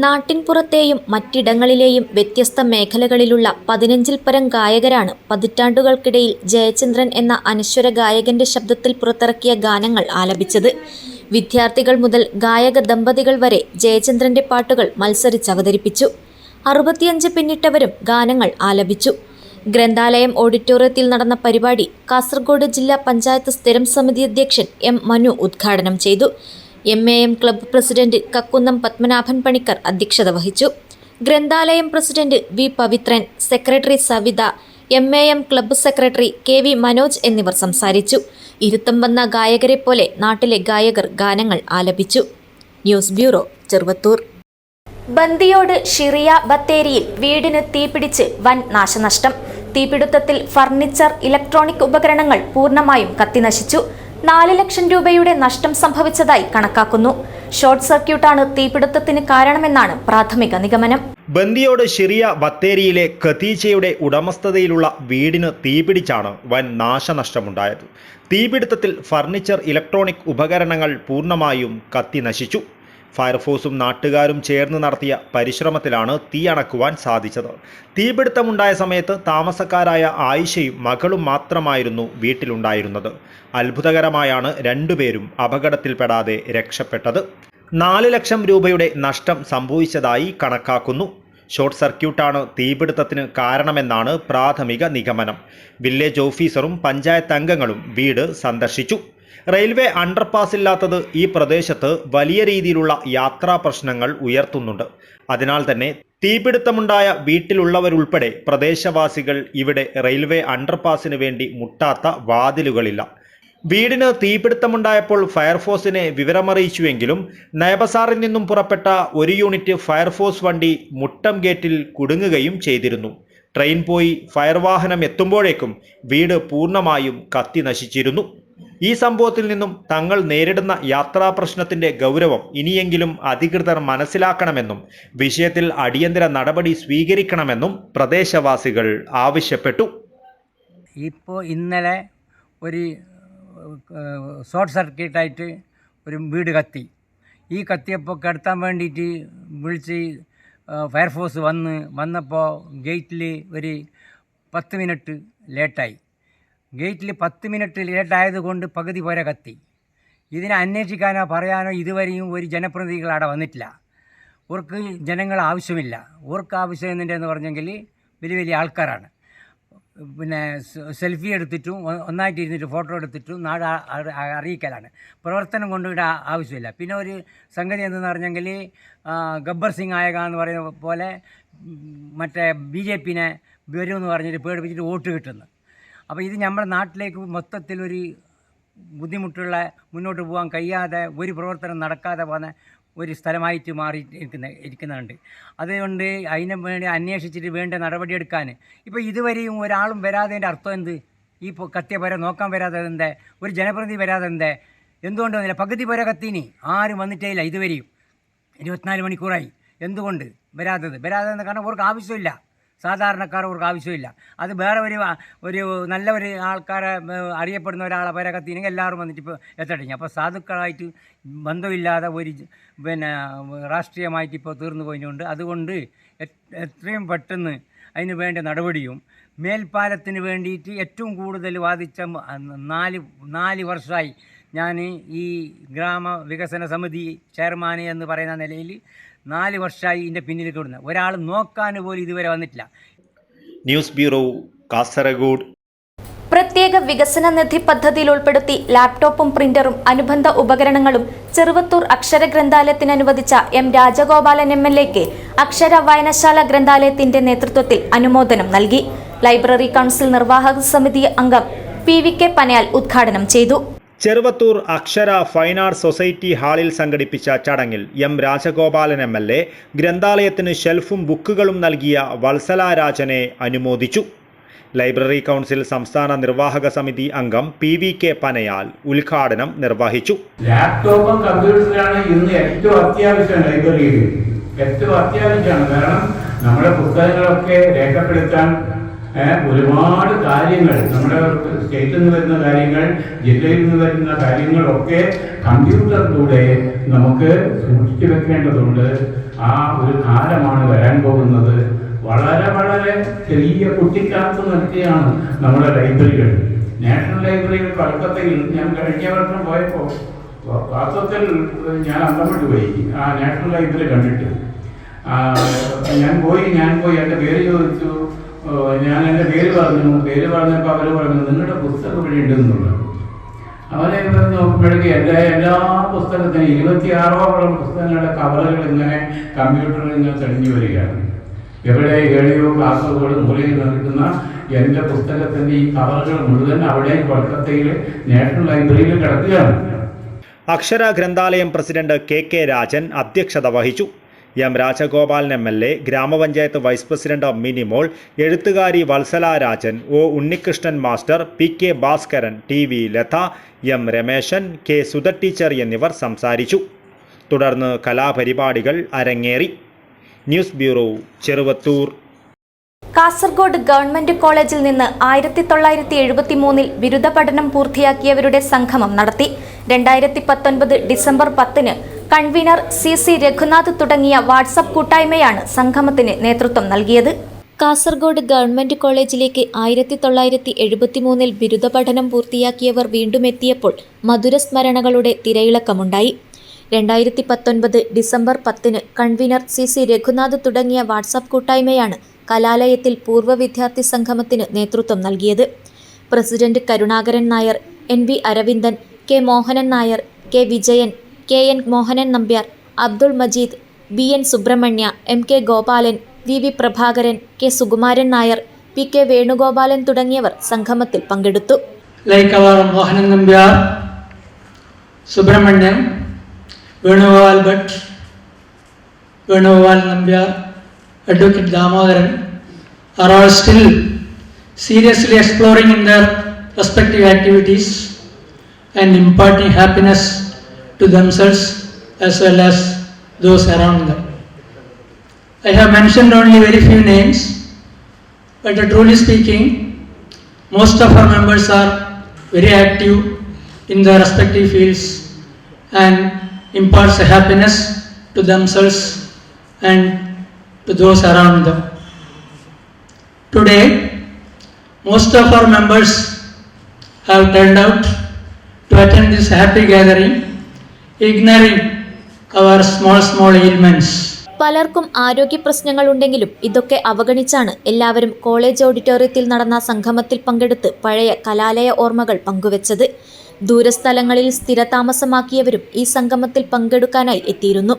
Speaker 1: നാട്ടിൻപുറത്തെയും മറ്റിടങ്ങളിലെയും വ്യത്യസ്ത മേഖലകളിലുള്ള 15-ൽ പരം ഗായകരാണ് പതിറ്റാണ്ടുകൾക്കിടയിൽ ജയചന്ദ്രൻ എന്ന അനശ്വര ഗായകന്റെ ശബ്ദത്തിൽ പുറത്തിറക്കിയ ഗാനങ്ങൾ ആലപിച്ചത്. വിദ്യാർത്ഥികൾ മുതൽ ഗായക ദമ്പതികൾ വരെ ജയചന്ദ്രന്റെ പാട്ടുകൾ മത്സരിച്ചവതരിപ്പിച്ചു. 65 പിന്നിട്ടവരും ഗാനങ്ങൾ ആലപിച്ചു. ഗ്രന്ഥാലയം ഓഡിറ്റോറിയത്തിൽ നടന്ന പരിപാടി കാസർഗോഡ് ജില്ലാ പഞ്ചായത്ത് സ്ഥിരം സമിതി അധ്യക്ഷൻ എം മനു ഉദ്ഘാടനം ചെയ്തു. MAM club president Kakkunnam Padmanabhan Panicker അധ്യക്ഷത വഹിച്ചു. ഗ്രന്ഥാലയം president V Pavithran, secretary Savitha, MAM club secretary KV Manoj എന്നിവർ സംസാരിച്ചു. ഇരുത്തം വന്ന ഗായകരെ പോലെ നാട്ടിലെ ഗായകർ ഗാനങ്ങൾ ആലപിച്ചു. News bureau, Cheruvathur. ബന്ദിയോട് ഷിറിയ ബത്തേരിയിൽ വീടിന് തീപിടിച്ച് വൻ നാശനഷ്ടം. തീപിടുത്തത്തിൽ ഫർണിച്ചർ, ഇലക്ട്രോണിക് ഉപകരണങ്ങൾ പൂർണ്ണമായും കത്തിനശിച്ചു. 4 ലക്ഷം രൂപയുടെ നഷ്ടം സംഭവിച്ചതായി കണക്കാക്കുന്നു. ഷോർട്ട് സർക്യൂട്ടാണ് തീപിടുത്തത്തിന് കാരണമെന്നാണ് പ്രാഥമിക നിഗമനം.
Speaker 2: ബന്ദിയോട് ഷിറിയ ബത്തേരിയിലെ ഖദീജയുടെ ഉടമസ്ഥതയിലുള്ള വീടിന് തീപിടിച്ചാണ് വൻ നാശനഷ്ടമുണ്ടായത്. തീപിടുത്തത്തിൽ ഫർണിച്ചർ, ഇലക്ട്രോണിക് ഉപകരണങ്ങൾ പൂർണ്ണമായും കത്തിനശിച്ചു. ഫയർഫോഴ്സും നാട്ടുകാരും ചേർന്ന് നടത്തിയ പരിശ്രമത്തിലാണ് തീ അണക്കുവാൻ സാധിച്ചത്. തീപിടുത്തമുണ്ടായ സമയത്ത് താമസക്കാരായ ആയിഷയും മകളും മാത്രമായിരുന്നു വീട്ടിലുണ്ടായിരുന്നത്. അത്ഭുതകരമായാണ് രണ്ടുപേരും അപകടത്തിൽപ്പെടാതെ രക്ഷപ്പെട്ടത്. 4 ലക്ഷം രൂപയുടെ നഷ്ടം സംഭവിച്ചതായി കണക്കാക്കുന്നു. ഷോർട്ട് സർക്യൂട്ടാണ് തീപിടുത്തത്തിന് കാരണമെന്നാണ് പ്രാഥമിക നിഗമനം. വില്ലേജ് ഓഫീസറും പഞ്ചായത്ത് അംഗങ്ങളും വീട് സന്ദർശിച്ചു. റെയിൽവേ അണ്ടർപാസ് ഇല്ലാത്തത് ഈ പ്രദേശത്ത് വലിയ രീതിയിലുള്ള യാത്രാ പ്രശ്നങ്ങൾ ഉയർത്തുന്നുണ്ട്. അതിനാൽ തന്നെ തീപിടുത്തമുണ്ടായ വീട്ടിലുള്ളവരുൾപ്പെടെ പ്രദേശവാസികൾ ഇവിടെ റെയിൽവേ അണ്ടർപാസിന് വേണ്ടി മുട്ടാത്ത വാതിലുകളില്ല. വീടിന് തീപിടുത്തമുണ്ടായപ്പോൾ ഫയർഫോഴ്സിനെ വിവരമറിയിച്ചുവെങ്കിലും നയബസാറിൽ നിന്നും പുറപ്പെട്ട ഒരു യൂണിറ്റ് ഫയർഫോഴ്സ് വണ്ടി മുട്ടം ഗേറ്റിൽ കുടുങ്ങുകയും ചെയ്തിരുന്നു. ട്രെയിൻ പോയി ഫയർ വാഹനം എത്തുമ്പോഴേക്കും വീട് പൂർണ്ണമായും കത്തി നശിച്ചിരുന്നു. ഈ സംഭവത്തിൽ നിന്നും തങ്ങൾ നേരിടുന്ന യാത്രാ പ്രശ്നത്തിന്റെ ഗൗരവം ഇനിയെങ്കിലും അധികൃതർ മനസ്സിലാക്കണമെന്നും വിഷയത്തിൽ അടിയന്തര നടപടി സ്വീകരിക്കണമെന്നും പ്രദേശവാസികൾ ആവശ്യപ്പെട്ടു.
Speaker 10: ഇപ്പോൾ ഇന്നലെ ഒരു ഷോർട്ട് സർക്യൂട്ടായിട്ട് ഒരു വീട് കത്തി. ഈ കത്തിയപ്പോൾ കടത്താൻ വേണ്ടിയിട്ട് വിളിച്ച് ഫയർഫോഴ്സ് വന്നപ്പോൾ ഗേറ്റിൽ ഒരു 10 മിനിറ്റ് ലേറ്റായി. ഗേറ്റിൽ 10 മിനിറ്റ് ലേറ്റായതുകൊണ്ട് പകുതി പോരെ കത്തി. ഇതിനെ അന്വേഷിക്കാനോ പറയാനോ ഇതുവരെയും ഒരു ജനപ്രതിനിധികൾ അവിടെ വന്നിട്ടില്ല. അവർക്ക് ജനങ്ങൾ ആവശ്യമില്ല. അവർക്ക് ആവശ്യം എന്തിൻ്റെന്ന് പറഞ്ഞെങ്കിൽ വലിയ വലിയ ആൾക്കാരാണ്. പിന്നെ സെൽഫി എടുത്തിട്ടും ഒന്നായിട്ട് ഇരുന്നിട്ട് ഫോട്ടോ എടുത്തിട്ടും നാട് അറിയിക്കലാണ്. പ്രവർത്തനം കൊണ്ട് ഇവിടെ ആവശ്യമില്ല. പിന്നെ ഒരു സംഗതി എന്തെന്ന് പറഞ്ഞെങ്കിൽ ഗബ്ബർ സിംഗ് ആയക എന്ന് പറയുന്ന പോലെ മറ്റേ BJP-നെ വരുമെന്ന് പറഞ്ഞിട്ട് പേടിപ്പിച്ചിട്ട് വോട്ട് കിട്ടുന്നു. അപ്പോൾ ഇത് നമ്മുടെ നാട്ടിലേക്ക് മൊത്തത്തിലൊരു ബുദ്ധിമുട്ടുള്ള, മുന്നോട്ട് പോകാൻ കഴിയാതെ, ഒരു പ്രവർത്തനം നടക്കാതെ പോകുന്ന ഒരു സ്ഥലമായിട്ട് മാറി ഇരിക്കുന്നുണ്ട്. അതുകൊണ്ട് അതിനെ വേണ്ടി അന്വേഷിച്ചിട്ട് വേണ്ട നടപടിയെടുക്കാൻ ഇപ്പോൾ ഇതുവരെയും ഒരാളും വരാതതിൻ്റെ അർത്ഥം എന്ത്? ഈ കത്തിയ പേരെ നോക്കാൻ വരാതെ എന്തേ? ഒരു ജനപ്രതിനിധി വരാതെ എന്തേ? എന്തുകൊണ്ട് വന്നില്ല? പകുതി പേരെ കത്തിന് ആരും വന്നിട്ടേ ഇല്ല. ഇതുവരെയും 24 മണിക്കൂറായി. എന്തുകൊണ്ട് വരാതെന്ന് കാരണം അവർക്ക് ആവശ്യമില്ല. സാധാരണക്കാർ അവർക്ക് ആവശ്യമില്ല. അത് വേറെ ഒരു നല്ല ഒരു ആൾക്കാരെ അറിയപ്പെടുന്ന ഒരാളെ പേരെ കത്തിനെങ്കിൽ എല്ലാവരും വന്നിട്ട് ഇപ്പോൾ എത്തട്ടെ. അപ്പോൾ സാധുക്കളായിട്ട് ബന്ധമില്ലാതെ ഒരു രാഷ്ട്രീയമായിട്ട് ഇപ്പോൾ തീർന്നു പോയിട്ടുണ്ട്. അതുകൊണ്ട് എത്രയും പെട്ടെന്ന് അതിന് വേണ്ട നടപടിയും, മേൽപ്പാലത്തിന് വേണ്ടിയിട്ട് ഏറ്റവും കൂടുതൽ വാദിച്ച 4 വർഷമായി ഞാൻ ഈ ഗ്രാമവികസന സമിതി ചെയർമാൻ എന്ന് പറയുന്ന നിലയിൽ 4 വർഷമായി ഇതിൻ്റെ പിന്നിൽ കൂടുന്നത്. ഒരാൾ നോക്കാൻ പോലും ഇതുവരെ വന്നിട്ടില്ല.
Speaker 2: News bureau, Kasaragod.
Speaker 1: പ്രത്യേക വികസന നിധി പദ്ധതിയിൽ ഉൾപ്പെടുത്തി ലാപ്ടോപ്പും പ്രിന്ററും അനുബന്ധ ഉപകരണങ്ങളും ചെറുവത്തൂർ അക്ഷര ഗ്രന്ഥാലയത്തിന് അനുവദിച്ച M രാജഗോപാലൻ MLA-ക്ക് അക്ഷര വായനശാല ഗ്രന്ഥാലയത്തിന്റെ നേതൃത്വത്തിൽ അനുമോദനം നൽകി. ലൈബ്രറി കൗൺസിൽ നിർവാഹക സമിതി അംഗം PVK പനയാൽ ഉദ്ഘാടനം ചെയ്തു.
Speaker 2: ചെറുവത്തൂർ അക്ഷര ഫൈൻ ആർട്സ് സൊസൈറ്റി ഹാളിൽ സംഘടിപ്പിച്ച ചടങ്ങിൽ M രാജഗോപാലൻ MLA ഗ്രന്ഥാലയത്തിന് ഷെൽഫും ബുക്കുകളും നൽകിയ വത്സല രാജനെ അനുമോദിച്ചു. ലൈബ്രറി കൗൺസിൽ സംസ്ഥാന നിർവാഹക സമിതി അംഗം PVK പനയാൽ ഉദ്ഘാടനം നിർവഹിച്ചു.
Speaker 11: ലാപ്ടോപ്പും കമ്പ്യൂട്ടറിലാണ് ഇന്ന് ഏറ്റവും അത്യാവശ്യം. ലൈബ്രറിയിൽ ഏറ്റവും അത്യാവശ്യമാണ്. കാരണം നമ്മുടെ പുസ്തകങ്ങളൊക്കെ രേഖപ്പെടുത്താൻ ഒരുപാട് കാര്യങ്ങൾ, നമ്മുടെ സ്റ്റേറ്റിൽ നിന്ന് വരുന്ന കാര്യങ്ങൾ, ജില്ലയിൽ നിന്ന് വരുന്ന കാര്യങ്ങളൊക്കെ കമ്പ്യൂട്ടറിലൂടെ നമുക്ക് സൂക്ഷിച്ചു വെക്കേണ്ടതുണ്ട്. ആ ഒരു കാലമാണ് വരാൻ പോകുന്നത്. വളരെ വളരെ ചെറിയ കുട്ടിക്കാലത്ത് നിർത്തിയാണ് നമ്മുടെ ലൈബ്രറികൾ. നാഷണൽ ലൈബ്രറികൾ കൊൽക്കത്തയിൽ ഞാൻ കഴിഞ്ഞ വർഷം പോയപ്പോൾ വാസ്തവത്തിൽ ഞാൻ അന്തം പോയി ആ നാഷണൽ ലൈബ്രറി കണ്ടിട്ട്. ഞാൻ പോയി എൻ്റെ പേര് ചോദിച്ചു. ഞാൻ എൻ്റെ പേര് പറഞ്ഞപ്പോൾ അവർ പറഞ്ഞു നിങ്ങളുടെ പുസ്തകം ഇവിടെ ഉണ്ടെന്നുള്ളത്. അവരെ നോക്കുമ്പോഴേക്ക് എൻ്റെ എല്ലാ പുസ്തകത്തിനും 26ഓളം പുസ്തകങ്ങളുടെ കവറുകൾ ഇങ്ങനെ കമ്പ്യൂട്ടറിൽ ഇങ്ങനെ തെളിഞ്ഞു വരികയാണ്. എവിടെ ഏഴിയോ ക്ലാസ്സുകൾ മൂലയിൽ നിൽക്കുന്ന എൻ്റെ പുസ്തകത്തിൻ്റെ ഈ കവറുകൾ മുഴുവൻ അവിടെ കൊൽക്കത്തയിൽ നാഷണൽ ലൈബ്രറിയിൽ കിടക്കുകയാണ്.
Speaker 2: അക്ഷര ഗ്രന്ഥാലയം പ്രസിഡന്റ് കെ രാജൻ അധ്യക്ഷത വഹിച്ചു. എം രാജഗോപാലൻ MLA, ഗ്രാമപഞ്ചായത്ത് വൈസ് പ്രസിഡന്റ് മിനിമോൾ, എഴുത്തുകാരി Vatsala Rajan, O Unnikrishnan master, PK Bhaskaran, TV Latha, M Rameshan, K Sudha teacher എന്നിവർ സംസാരിച്ചു. തുടർന്ന് കലാപരിപാടികൾ അരങ്ങേറി. News bureau, Cheruvathur.
Speaker 1: Kasaragod government കോളേജിൽ നിന്ന് 1973 ബിരുദ പഠനം പൂർത്തിയാക്കിയവരുടെ സംഗമം നടത്തി. 2019 ഡിസംബർ 10 കൺവീനർ CC രഘുനാഥ് തുടങ്ങിയ വാട്സപ്പ് കൂട്ടായ്മയാണ് സംഗമത്തിന് നേതൃത്വം നൽകിയത്. കാസർഗോഡ് ഗവൺമെന്റ് കോളേജിലേക്ക് 1973 ബിരുദ പഠനം പൂർത്തിയാക്കിയവർ വീണ്ടും എത്തിയപ്പോൾ മധുരസ്മരണകളുടെ തിരയിളക്കമുണ്ടായി. 2019 ഡിസംബർ 10 കൺവീനർ CC രഘുനാഥ് തുടങ്ങിയ വാട്സപ്പ് കൂട്ടായ്മയാണ് കലാലയത്തിൽ പൂർവ്വ വിദ്യാർത്ഥി സംഗമത്തിന് നേതൃത്വം നൽകിയത്. President Karunakaran Nair, NV Aravindan, K Mohanan Nair, K Vijayan, KN Mohanan Nambiar, Abdul Majeed, BN Subrahmanya, MK Gopalan, VV Prabhakaran, K Sukumaran Nair, PK Venugopalan തുടങ്ങിയവർ സംഗമത്തിൽ പങ്കെടുത്തു.
Speaker 10: Mohanan Nambiar, Subrahmanyam, Venugopal Bhat, Venugopal Nambiar, Advocate Damodaran are all still seriously exploring in their respective activities and imparting happiness to themselves as well as those around them. I have mentioned only very few names, but truly speaking, most of our members are very active in their respective fields and imparts a happiness to themselves and to those around them. Today, most of our members have turned out to attend this happy gathering, ignoring our small ailments.
Speaker 1: പലർക്കും ആരോഗ്യ പ്രശ്നങ്ങളുണ്ടെങ്കിലും ഇതൊക്കെ അവഗണിച്ചാണ് എല്ലാവരും college ഓഡിറ്റോറിയത്തിൽ നടന്ന സംഗമത്തിൽ പങ്കെടുത്ത് പഴയ കലാലയ ഓർമ്മകൾ പങ്കുവച്ചത്. ദൂരസ്ഥലങ്ങളിൽ സ്ഥിരതാമസമാക്കിയവരും ഈ സംഗമത്തിൽ പങ്കെടുക്കാനായി എത്തിയിരുന്നു.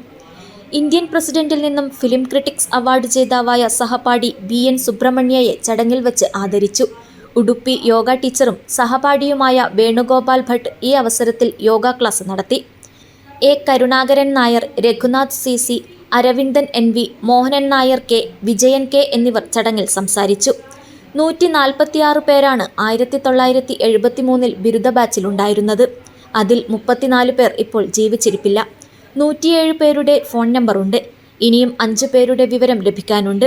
Speaker 1: ഇന്ത്യൻ പ്രസിഡന്റിൽ നിന്നും ഫിലിം ക്രിട്ടിക്സ് അവാർഡ് ജേതാവായ സഹപാഠി BN സുബ്രഹ്മണ്യയെ ചടങ്ങിൽ വെച്ച് ആദരിച്ചു. ഉടുപ്പി യോഗ ടീച്ചറും സഹപാഠിയുമായ വേണുഗോപാൽ ഭട്ട് ഈ അവസരത്തിൽ യോഗ ക്ലാസ് നടത്തി. A Karunakaran Nair, Raghunath CC, Aravindan NV, Mohanan Nair K, Vijayan K എന്നിവർ ചടങ്ങിൽ സംസാരിച്ചു. 146 പേരാണ് 1973 ബിരുദ ബാച്ചിലുണ്ടായിരുന്നത്. അതിൽ 34 പേർ ഇപ്പോൾ ജീവിച്ചിരിപ്പില്ല. 107 പേരുടെ ഫോൺ നമ്പറുണ്ട്. ഇനിയും 5 പേരുടെ വിവരം ലഭിക്കാനുണ്ട്.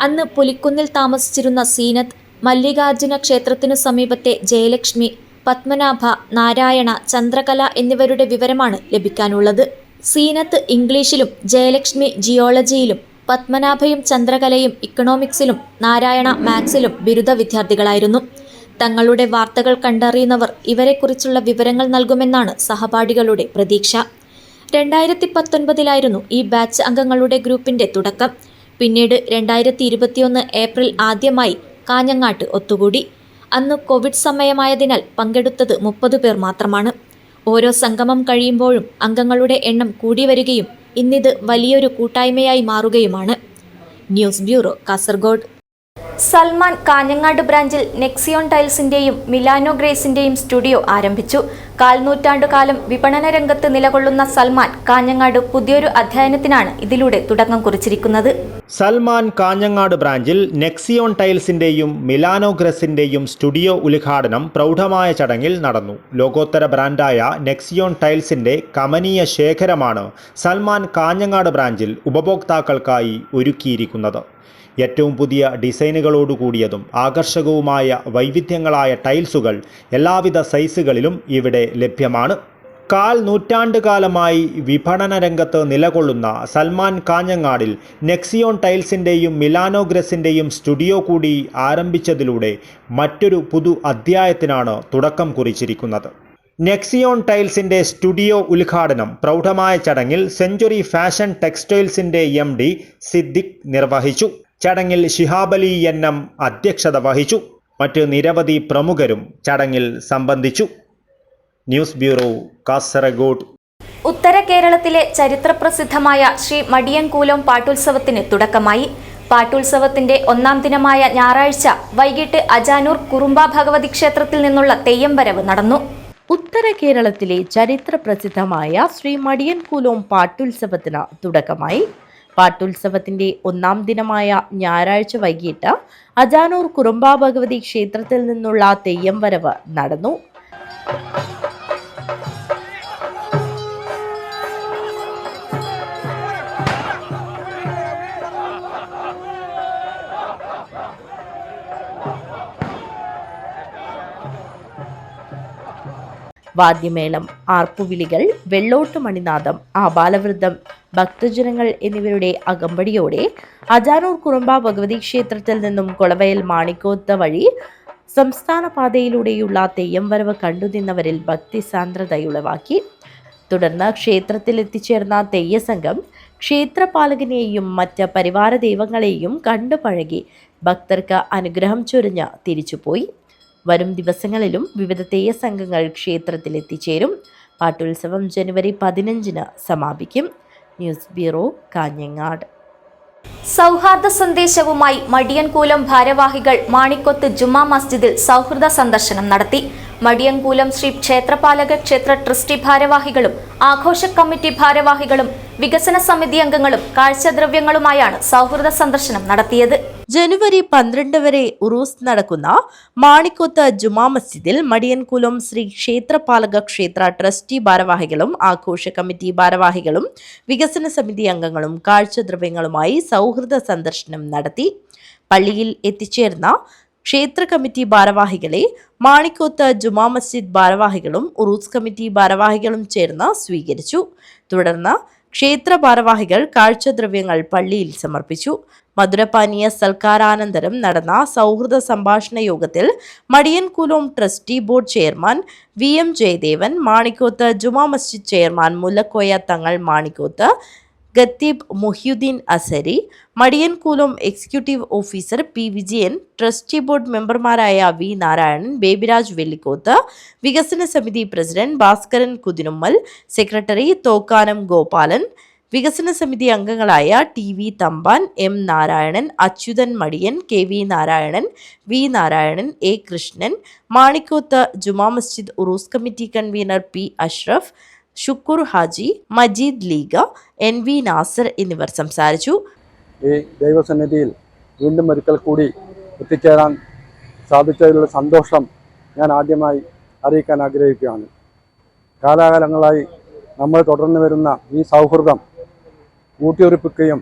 Speaker 1: അന്ന് പുലിക്കുന്നിൽ താമസിച്ചിരുന്ന സീനത്ത്, മല്ലികാർജുന ക്ഷേത്രത്തിനു സമീപത്തെ ജയലക്ഷ്മി, പത്മനാഭ, നാരായണ, ചന്ദ്രകല എന്നിവരുടെ വിവരമാണ് ലഭിക്കാനുള്ളത്. സീനത്ത് ഇംഗ്ലീഷിലും ജയലക്ഷ്മി ജിയോളജിയിലും പത്മനാഭയും ചന്ദ്രകലയും ഇക്കണോമിക്സിലും നാരായണ മാത്സിലും ബിരുദ വിദ്യാർത്ഥികളായിരുന്നു. തങ്ങളുടെ വാർത്തകൾ കണ്ടറിയുന്നവർ ഇവരെക്കുറിച്ചുള്ള വിവരങ്ങൾ നൽകുമെന്നാണ് സഹപാഠികളുടെ പ്രതീക്ഷ. 2019 ഈ ബാച്ച് അംഗങ്ങളുടെ ഗ്രൂപ്പിന്റെ തുടക്കം. പിന്നീട് 2021 ഏപ്രിൽ ആദ്യമായി കാഞ്ഞങ്ങാട്ട് ഒത്തുകൂടി. അന്ന് കോവിഡ് സമയമായതിനാൽ പങ്കെടുത്തത് 30 പേർ മാത്രമാണ്. ഓരോ സംഗമം കഴിയുമ്പോഴും അംഗങ്ങളുടെ എണ്ണം കൂടി വരികയും ഇന്നിത് വലിയൊരു കൂട്ടായ്മയായി മാറുകയുമാണ്. News bureau, Kasaragod. സൽമാൻ കാഞ്ഞങ്ങാട് ബ്രാഞ്ചിൽ നെക്സിയോൺ ടൈൽസിന്റെയും മിലാനോ ഗ്രേസിന്റെയും സ്റ്റുഡിയോ ആരംഭിച്ചു. 1/4 നൂറ്റാണ്ടുകാലം വിപണന രംഗത്ത് നിലകൊള്ളുന്ന സൽമാൻ കാഞ്ഞങ്ങാട് പുതിയൊരു അധ്യായനത്തിനാണ് ഇതിലൂടെ തുടക്കം കുറിച്ചിരിക്കുന്നത്.
Speaker 2: സൽമാൻ കാഞ്ഞങ്ങാട് ബ്രാഞ്ചിൽ നെക്സിയോൺ ടൈൽസിന്റെയും മിലാനോ ഗ്രസിന്റെയും സ്റ്റുഡിയോ ഉദ്ഘാടനം പ്രൗഢമായ ചടങ്ങിൽ നടന്നു. ലോകോത്തര ബ്രാൻഡായ നെക്സിയോൺ ടൈൽസിന്റെ കമനീയ ശേഖരമാണ് സൽമാൻ കാഞ്ഞങ്ങാട് ബ്രാഞ്ചിൽ ഉപഭോക്താക്കൾക്കായി ഒരുക്കിയിരിക്കുന്നത്. ഏറ്റവും പുതിയ ഡിസൈനുകളോടുകൂടിയതും ആകർഷകവുമായ വൈവിധ്യങ്ങളായ ടൈൽസുകൾ എല്ലാവിധ സൈസുകളിലും ഇവിടെ ലഭ്യമാണ്. കാൽ നൂറ്റാണ്ടുകാലമായി വിപണന രംഗത്ത് നിലകൊള്ളുന്ന സൽമാൻ കാഞ്ഞങ്ങാടിൽ നെക്സിയോൺ ടൈൽസിൻ്റെയും മിലാനോ ഗ്രസിൻ്റെയും സ്റ്റുഡിയോ കൂടി ആരംഭിച്ചതിലൂടെ മറ്റൊരു പുതു അധ്യായത്തിനാണ് തുടക്കം കുറിച്ചിരിക്കുന്നത്. നെക്സിയോൺ ടൈൽസിൻ്റെ സ്റ്റുഡിയോ ഉദ്ഘാടനം പ്രൗഢമായ ചടങ്ങിൽ സെഞ്ച്വറി ഫാഷൻ ടെക്സ്റ്റൈൽസിൻ്റെ MD സിദ്ദിഖ് നിർവഹിച്ചു. ചടങ്ങിൽ ശിഹാബലി NM അധ്യക്ഷത വഹിച്ചു. മറ്റ് നിരവധി പ്രമുഖരും ചടങ്ങിൽ സംബന്ധിച്ചു. News bureau, Kasaragod.
Speaker 1: ഉത്തര കേരളത്തിലെ ചരിത്രപ്രസിദ്ധമായ ശ്രീ മടിയൻകൂലം പാട്ടുത്സവത്തിന് തുടക്കമായി. പാട്ടുത്സവത്തിന്റെ 1ാം ദിനമായ ഞായറാഴ്ച വൈകിട്ട് അജാനൂർ കുറുമ്പ ഭഗവതി ക്ഷേത്രത്തിൽ നിന്നുള്ള തെയ്യം വരവ് നടന്നു.
Speaker 12: ഉത്തര കേരളത്തിലെ ചരിത്രപ്രസിദ്ധമായ ശ്രീ മടിയൻകൂലം പാട്ടുത്സവത്തിന് തുടക്കമായി. പാട്ടുത്സവത്തിന്റെ 1ാം ദിനമായ ഞായറാഴ്ച വൈകിട്ട് അജാനൂർ കുറുമ്പ ഭഗവതി ക്ഷേത്രത്തിൽ നിന്നുള്ള തെയ്യം വരവ് നടന്നു. വാദ്യമേളം, ആർപ്പുവിളികൾ, വെള്ളോട്ട് മണിനാദം, ആബാലവൃദ്ധം, ഭക്തജനങ്ങൾ എന്നിവരുടെ അകമ്പടിയോടെ അജാനൂർ കുറുമ്പ ഭഗവതി ക്ഷേത്രത്തിൽ നിന്നും കൊളവയൽ മാണിക്കോത്ത് വഴി സംസ്ഥാന പാതയിലൂടെയുള്ള തെയ്യം വരവ് കണ്ടുനിന്നവരിൽ ഭക്തിസാന്ദ്രതയുളവാക്കി. തുടർന്ന് ക്ഷേത്രത്തിൽ എത്തിച്ചേർന്ന തെയ്യസംഘം ക്ഷേത്രപാലകനെയും മറ്റ് പരിവാര ദൈവങ്ങളെയും കണ്ടുപഴകി ഭക്തർക്ക് അനുഗ്രഹം ചൊരിഞ്ഞ് തിരിച്ചുപോയി. വരും ദിവസങ്ങളിലും വിവിധ തെയ്യ സംഘങ്ങൾ ക്ഷേത്രത്തിൽ എത്തിച്ചേരും. പാട്ടുത്സവം ജനുവരി 15-ന് സമാപിക്കും. News bureau, Kanhangad.
Speaker 1: സൗഹാർദ്ദ സന്ദേശവുമായി മടിയൻകൂലം ഭാരവാഹികൾ മാണിക്കൊത്ത് ജുമാ മസ്ജിദിൽ സൗഹൃദ സന്ദർശനം നടത്തി. മടിയൻകൂലം ശ്രീ ക്ഷേത്രപാലക ക്ഷേത്ര ട്രസ്റ്റി ഭാരവാഹികളും ആഘോഷ കമ്മിറ്റി ഭാരവാഹികളും വികസന സമിതി അംഗങ്ങളും കാഴ്ചദ്രവ്യങ്ങളുമായാണ് സൗഹൃദ സന്ദർശനം നടത്തിയത്.
Speaker 12: ജനുവരി 12 വരെ ഉറൂസ് നടക്കുന്ന മാണിക്കൊത്ത് ജുമാ മസ്ജിദിൽ മടിയൻകൂലം ശ്രീ ക്ഷേത്രപാലക ക്ഷേത്ര ട്രസ്റ്റി ഭാരവാഹികളും ആഘോഷ കമ്മിറ്റി ഭാരവാഹികളും വികസന സമിതി അംഗങ്ങളും കാഴ്ചദ്രവ്യങ്ങളുമായി സൗഹൃദ സന്ദർശനം നടത്തി. പള്ളിയിൽ എത്തിച്ചേർന്ന ക്ഷേത്ര കമ്മിറ്റി ഭാരവാഹികളെ മാണിക്കൊത്ത് ജുമാ മസ്ജിദ് ഭാരവാഹികളും ഉറൂസ് കമ്മിറ്റി ഭാരവാഹികളും ചേർന്ന് സ്വീകരിച്ചു. തുടർന്ന് ക്ഷേത്ര ഭാരവാഹികൾ കാഴ്ചദ്രവ്യങ്ങൾ പള്ളിയിൽ സമർപ്പിച്ചു. മധുരപാനീയ സൽക്കാരാനന്തരം നടന്ന സൗഹൃദ സംഭാഷണ യോഗത്തിൽ Madiyankulam trustee board chairman VM Jayadevan, Manikoth Juma Masjid chairman Mullakoya Thangal Manikoth, ഖത്തീബ് Muhyuddin Asari, Madiyankulam executive officer P. Vijayan, trustee board മെമ്പർമാരായ V. നാരായണൻ, ബേബിരാജ് വെള്ളിക്കോത്ത്, വികസന സമിതി പ്രസിഡന്റ് ഭാസ്കരൻ കുതിനുമ്മൽ, സെക്രട്ടറി തോക്കാനം ഗോപാലൻ, വികസന സമിതി അംഗങ്ങളായ TV Thampan, M. Narayanan, Achuthan Madiyan, KV Narayanan, V. Narayanan, A. Krishnan, Manikoth Juma Masjid Uroos committee convener P. Ashraf, Shukoor Haji, Majeed Leega, NV Nasar എന്നിവർ സംസാരിച്ചു.
Speaker 13: ഈ ദൈവസന്നിധിയിൽ വീണ്ടും ഒരിക്കൽ കൂടി എത്തിച്ചേരാൻ സാധിച്ചതിലുള്ള സന്തോഷം ഞാൻ ആദ്യമായി അറിയിക്കാൻ ആഗ്രഹിക്കുകയാണ്. കാലാകാലങ്ങളായി നമ്മൾ തുടർന്നു വരുന്ന ഈ സൗഹൃദം ഊട്ടിയുറപ്പിക്കുകയും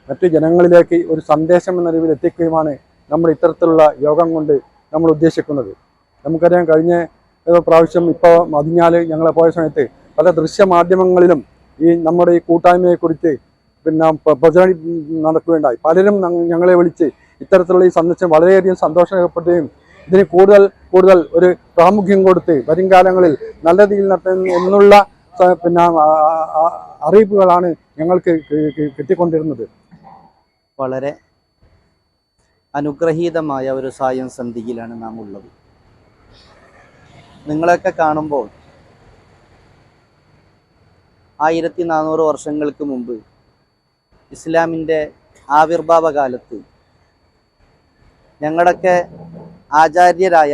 Speaker 13: മറ്റു ജനങ്ങളിലേക്ക് ഒരു സന്ദേശം എന്ന രീതിയിൽ എത്തിക്കുകയുമാണ് നമ്മൾ ഇത്തരത്തിലുള്ള യോഗം കൊണ്ട് നമ്മൾ ഉദ്ദേശിക്കുന്നത്. നമുക്കറിയാം, കഴിഞ്ഞ പ്രാവശ്യം ഇപ്പോൾ മതിഞ്ഞാൽ ഞങ്ങൾ പോയ സമയത്ത് പല ദൃശ്യമാധ്യമങ്ങളിലും ഈ നമ്മുടെ ഈ കൂട്ടായ്മയെക്കുറിച്ച് പ്രചരണം നടക്കുകയുണ്ടായി. പലരും ഞങ്ങളെ വിളിച്ച് ഇത്തരത്തിലുള്ള ഈ സന്ദേശം വളരെയധികം സന്തോഷപ്പെടുകയും ഇതിന് കൂടുതൽ ഒരു പ്രാമുഖ്യം കൊടുത്ത് വരും കാലങ്ങളിൽ നല്ല രീതിയിൽ നടത്തുന്ന എന്നുള്ള അറിയിപ്പുകളാണ് ഞങ്ങൾക്ക് കിട്ടിക്കൊണ്ടിരുന്നത്.
Speaker 14: വളരെ അനുഗ്രഹീതമായ ഒരു സായം സന്ധിയിലാണ് നാം ഉള്ളത്. നിങ്ങളൊക്കെ കാണുമ്പോൾ 1400 വർഷങ്ങൾക്ക് മുമ്പ് ഇസ്ലാമിൻ്റെ ആവിർഭാവ കാലത്ത് ഞങ്ങളുടെയൊക്കെ ആചാര്യരായ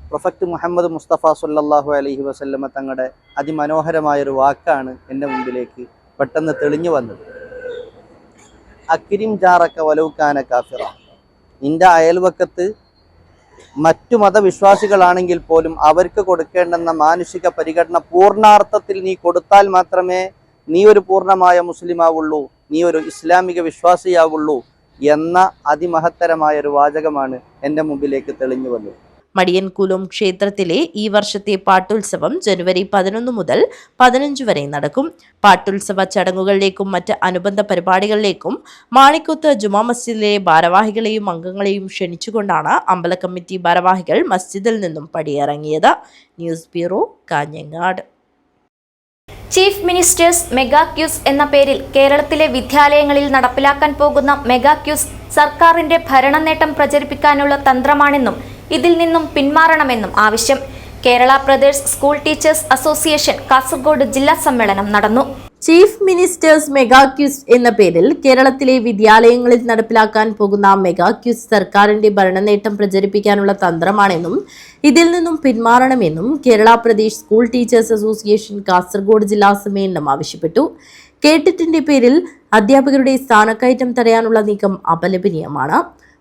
Speaker 14: പ്രൊഫറ്റ് മുഹമ്മദ് മുസ്തഫ സല്ലല്ലാഹു അലൈഹി വസല്ലമ തങ്ങളുടെ അതിമനോഹരമായൊരു വാക്കാണ് എൻ്റെ മുമ്പിലേക്ക് പെട്ടെന്ന് തെളിഞ്ഞു വന്നത്. അക്രിം ജാറക വലൗകാന കാഫിറ, നിന്റെ അയൽവക്കത്ത് മറ്റു മതവിശ്വാസികളാണെങ്കിൽ പോലും അവർക്ക് കൊടുക്കേണ്ടെന്ന മാനുഷിക പരിഗണന പൂർണ്ണാർത്ഥത്തിൽ നീ കൊടുത്താൽ മാത്രമേ നീ ഒരു പൂർണ്ണമായ മുസ്ലിമാവുള്ളൂ, നീ ഒരു ഇസ്ലാമിക വിശ്വാസിയാവുള്ളൂ എന്ന അതിമഹത്തരമായൊരു വാചകമാണ് എൻ്റെ മുമ്പിലേക്ക് തെളിഞ്ഞു വന്നത്.
Speaker 12: മടിയൻകുലം ക്ഷേത്രത്തിലെ ഈ വർഷത്തെ പാട്ടുത്സവം ജനുവരി 11 മുതൽ 15 വരെ നടക്കും. പാട്ടുത്സവ ചടങ്ങുകളിലേക്കും മറ്റ് അനുബന്ധ പരിപാടികളിലേക്കും മാണിക്കോത്ത് ജുമാ മസ്ജിദിലെ ഭാരവാഹികളെയും അംഗങ്ങളെയും ക്ഷണിച്ചുകൊണ്ടാണ് അമ്പല കമ്മിറ്റി ഭാരവാഹികൾ മസ്ജിദിൽ നിന്നും പടിയിറങ്ങിയത്. News bureau, Kanhangad.
Speaker 1: Chief ministers mega quiz എന്ന പേരിൽ കേരളത്തിലെ വിദ്യാലയങ്ങളിൽ നടപ്പിലാക്കാൻ പോകുന്ന മെഗാ ക്യൂസ് സർക്കാരിന്റെ ഭരണനേട്ടം പ്രചരിപ്പിക്കാനുള്ള തന്ത്രമാണെന്നും ഇതിൽ നിന്നും പിന്മാറണമെന്നും ആവശ്യം. Kerala brothers school teachers association Kasaragod ജില്ലാ സമ്മേളനം നടന്നു.
Speaker 12: ചീഫ് മിനിസ്റ്റേഴ്സ് മെഗാ ക്യൂസ് എന്ന പേരിൽ കേരളത്തിലെ വിദ്യാലയങ്ങളിൽ നടപ്പിലാക്കാൻ പോകുന്ന മെഗാ ക്യൂസ് സർക്കാരിന്റെ ഭരണനേട്ടം പ്രചരിപ്പിക്കാനുള്ള തന്ത്രമാണെന്നും ഇതിൽ നിന്നും പിന്മാറണമെന്നും Kerala Pradesh school teachers association Kasaragod ജില്ലാ സമ്മേളനം ആവശ്യപ്പെട്ടു. കേട്ടിട്ടിന്റെ പേരിൽ അധ്യാപകരുടെ സ്ഥാനക്കയറ്റം തടയാനുള്ള നീക്കം അപലപനീയമാണ്.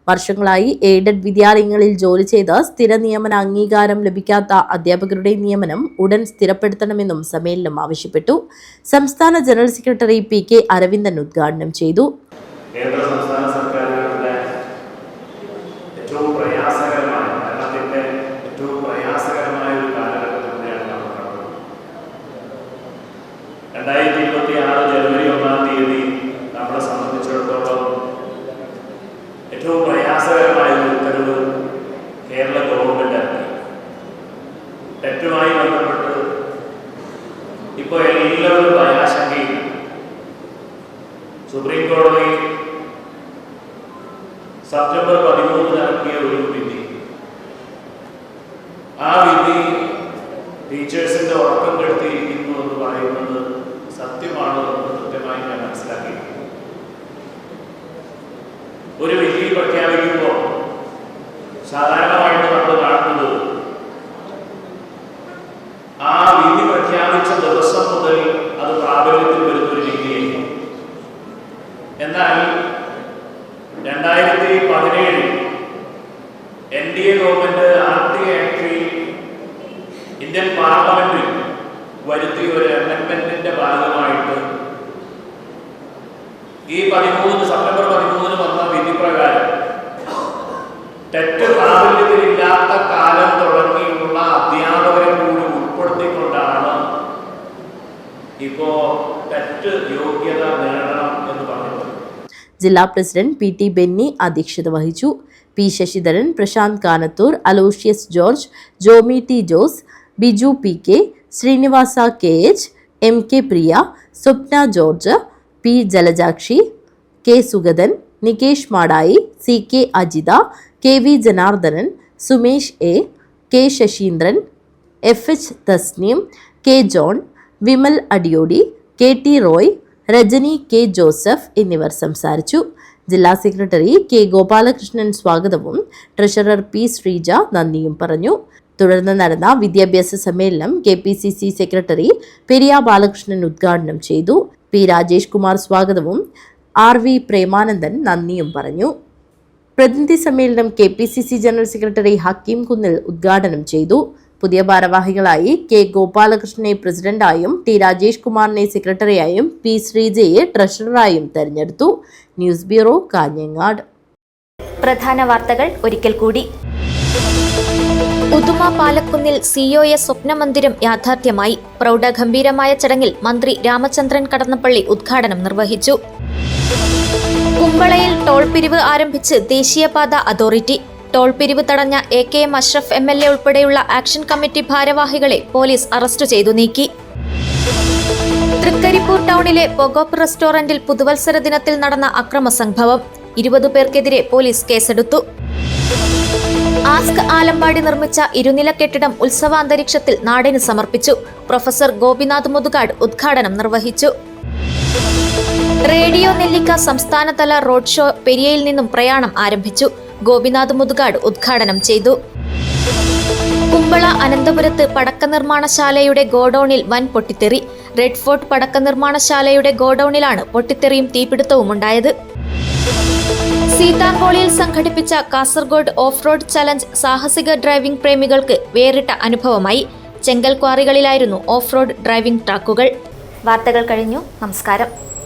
Speaker 12: വർഷങ്ങളായി എയ്ഡഡ് വിദ്യാലയങ്ങളിൽ ജോലി ചെയ്ത് സ്ഥിര നിയമന അംഗീകാരം ലഭിക്കാത്ത അധ്യാപകരുടെ നിയമനം ഉടൻ സ്ഥിരപ്പെടുത്തണമെന്നും സമ്മേളനം ആവശ്യപ്പെട്ടു. സംസ്ഥാന ജനറൽ സെക്രട്ടറി PK അരവിന്ദൻ ഉദ്ഘാടനം ചെയ്തു.
Speaker 2: കേന്ദ്ര സംസ്ഥാന സർക്കാരുകളുടെ ഏറ്റവും പ്രയാസകരമായ ഒരു കാലഘട്ടത്തിലൂടെയാണ് നമ്മൾ കടന്നത്. 2026 ജനുവരി 1-ാം തീയതി നമ്മളെ സംബന്ധിച്ചിടത്തോളം ഏറ്റവും പ്രയാസകരമായ ഒരു ഉത്തരവ് കേരള ഗവൺമെന്റ് ഇറക്കി. ടെറ്റുമായി ബന്ധപ്പെട്ട് ഇപ്പോൾ എല്ലാവരും ഭയാശങ്കയിൽ സുപ്രീം കോടതി സെപ്റ്റംബർ 13 ഇറക്കിയ ഒരു വിധി, ആ വിധി ടീച്ചേഴ്സിന്റെ ഉറക്കം കെടുത്തിയിരിക്കുന്നു എന്ന് പറയുന്നത് സത്യമാണോ എന്ന് കൃത്യമായി ഞാൻ മനസ്സിലാക്കി. ഒരു വിധി പ്രഖ്യാപിക്കുമ്പോൾ സാധാരണമായിട്ട് നമ്മൾ കാണുന്നത് ആ വിധി പ്രഖ്യാപിച്ച ദിവസം മുതൽ അത് പ്രാബല്യത്തിൽ വരുന്ന ഒരു രീതിയായിരുന്നു. എന്നാൽ 2017 NDA ഗവൺമെന്റ് RTA ആക്ടിൽ ഇന്ത്യൻ പാർലമെന്റിൽ വരുത്തിയ ഒരു അമെൻമെന്റിന്റെ ഭാഗമായിട്ട് ഈ സെപ്റ്റംബർ 13 വന്ന വിധി പ്രകാരം ടെറ്റ് പ്രാബല്യത്തിലില്ലാത്ത കാലം തുടങ്ങിയുള്ള അധ്യാപകരെ കൂടി ഉൾപ്പെടുത്തിക്കൊണ്ടാണ് ഇപ്പോ ടെറ്റ് യോഗ്യത നേടണം എന്ന് പറഞ്ഞത്.
Speaker 12: ജില്ലാ പ്രസിഡന്റ് PT ബെന്നി അധ്യക്ഷത വഹിച്ചു. P Sasidharan, Prashanth Kanathur, Aloysius George, Jomy T Jose, Biju PK, Srinivasa KH, MK Priya, Swapna George, P Jalajakshi, K Sugathan, Nikesh Madayi, CK Ajitha, KV Janardhanan, Sumesh A, K Sasindran, FH Thasneem, K John, Vimal Adiyodi, KT Roy, Rajani K Joseph എന്നിവർ സംസാരിച്ചു. ജില്ലാ സെക്രട്ടറി K ഗോപാലകൃഷ്ണൻ സ്വാഗതവും ട്രഷറർ P ശ്രീജ നന്ദിയും പറഞ്ഞു. തുടർന്ന് നടന്ന വിദ്യാഭ്യാസ സമ്മേളനം KPCC സെക്രട്ടറി പെരിയ ബാലകൃഷ്ണൻ ഉദ്ഘാടനം ചെയ്തു. P രാജേഷ് കുമാർ സ്വാഗതവും RV പ്രേമാനന്ദൻ നന്ദിയും പറഞ്ഞു. പ്രതിനിധി സമ്മേളനം KPCC ജനറൽ സെക്രട്ടറി ഹക്കീം കുന്നിൽ ഉദ്ഘാടനം ചെയ്തു. പുതിയ ഭാരവാഹികളായി K ഗോപാലകൃഷ്ണനെ പ്രസിഡന്റായും T രാജേഷ് കുമാറിനെ സെക്രട്ടറിയായും P ശ്രീജയെ ട്രഷററായും തെരഞ്ഞെടുത്തു. News bureau, Kanhangad.
Speaker 1: പ്രധാന വാർത്തകൾ ഒരിക്കൽ കൂടി. ഉദുമ പാലക്കുന്നിൽ COA സ്വപ്നമന്ദിരം യാഥാർത്ഥ്യമായി. പ്രൗഢഗംഭീരമായ ചടങ്ങിൽ മന്ത്രി രാമചന്ദ്രൻ കടന്നപ്പള്ളി ഉദ്ഘാടനം നിർവഹിച്ചു. കുമ്പളയിൽ ടോൾ പിരിവ് ആരംഭിച്ച് ദേശീയപാത അതോറിറ്റി. ടോൾ പിരിവ് തടഞ്ഞ AKM അഷ്റഫ് MLA ഉൾപ്പെടെയുള്ള ആക്ഷൻ കമ്മിറ്റി ഭാരവാഹികളെ പോലീസ് അറസ്റ്റ് ചെയ്തു നീക്കി. തൃക്കരിപ്പൂർ ടൗണിലെ പൊഗോപ്പ് റെസ്റ്റോറന്റിൽ പുതുവത്സര ദിനത്തിൽ നടന്ന അക്രമ സംഭവം. 20 പേർക്കെതിരെ പോലീസ് കേസെടുത്തു. ആസ്ക് ആലമ്പാടി നിർമ്മിച്ച ഇരുനില കെട്ടിടം ഉത്സവാന്തരീക്ഷത്തിൽ നാടിന് സമർപ്പിച്ചു. പ്രൊഫസർ ഗോപിനാഥ് മുതുകാട് ഉദ്ഘാടനം നിർവഹിച്ചു. റേഡിയോ നെല്ലിക്ക സംസ്ഥാനതല റോഡ് ഷോ പെരിയയിൽ നിന്നും പ്രയാണം ആരംഭിച്ചു. ഗോപിനാഥ് മുതുകാട് ഉദ്ഘാടനം ചെയ്തു. കുമ്പള അനന്തപുരത്ത് പടക്ക നിർമ്മാണശാലയുടെ ഗോഡൌണിൽ വൻ പൊട്ടിത്തെറി. റെഡ് ഫോർട്ട് പടക്ക നിർമ്മാണശാലയുടെ ഗോഡൌണിലാണ് പൊട്ടിത്തെറിയും തീപിടുത്തവും ഉണ്ടായത്. സീതാങ്കോളിയിൽ സംഘടിപ്പിച്ച കാസർഗോഡ് ഓഫ് റോഡ് ചലഞ്ച് സാഹസിക ഡ്രൈവിംഗ് പ്രേമികൾക്ക് വേറിട്ട അനുഭവമായി. ചെങ്കൽ ക്വാറികളിലായിരുന്നു ഓഫ് റോഡ് ഡ്രൈവിംഗ് ട്രാക്കുകൾ. വാർത്തകൾ കഴിഞ്ഞു. നമസ്കാരം.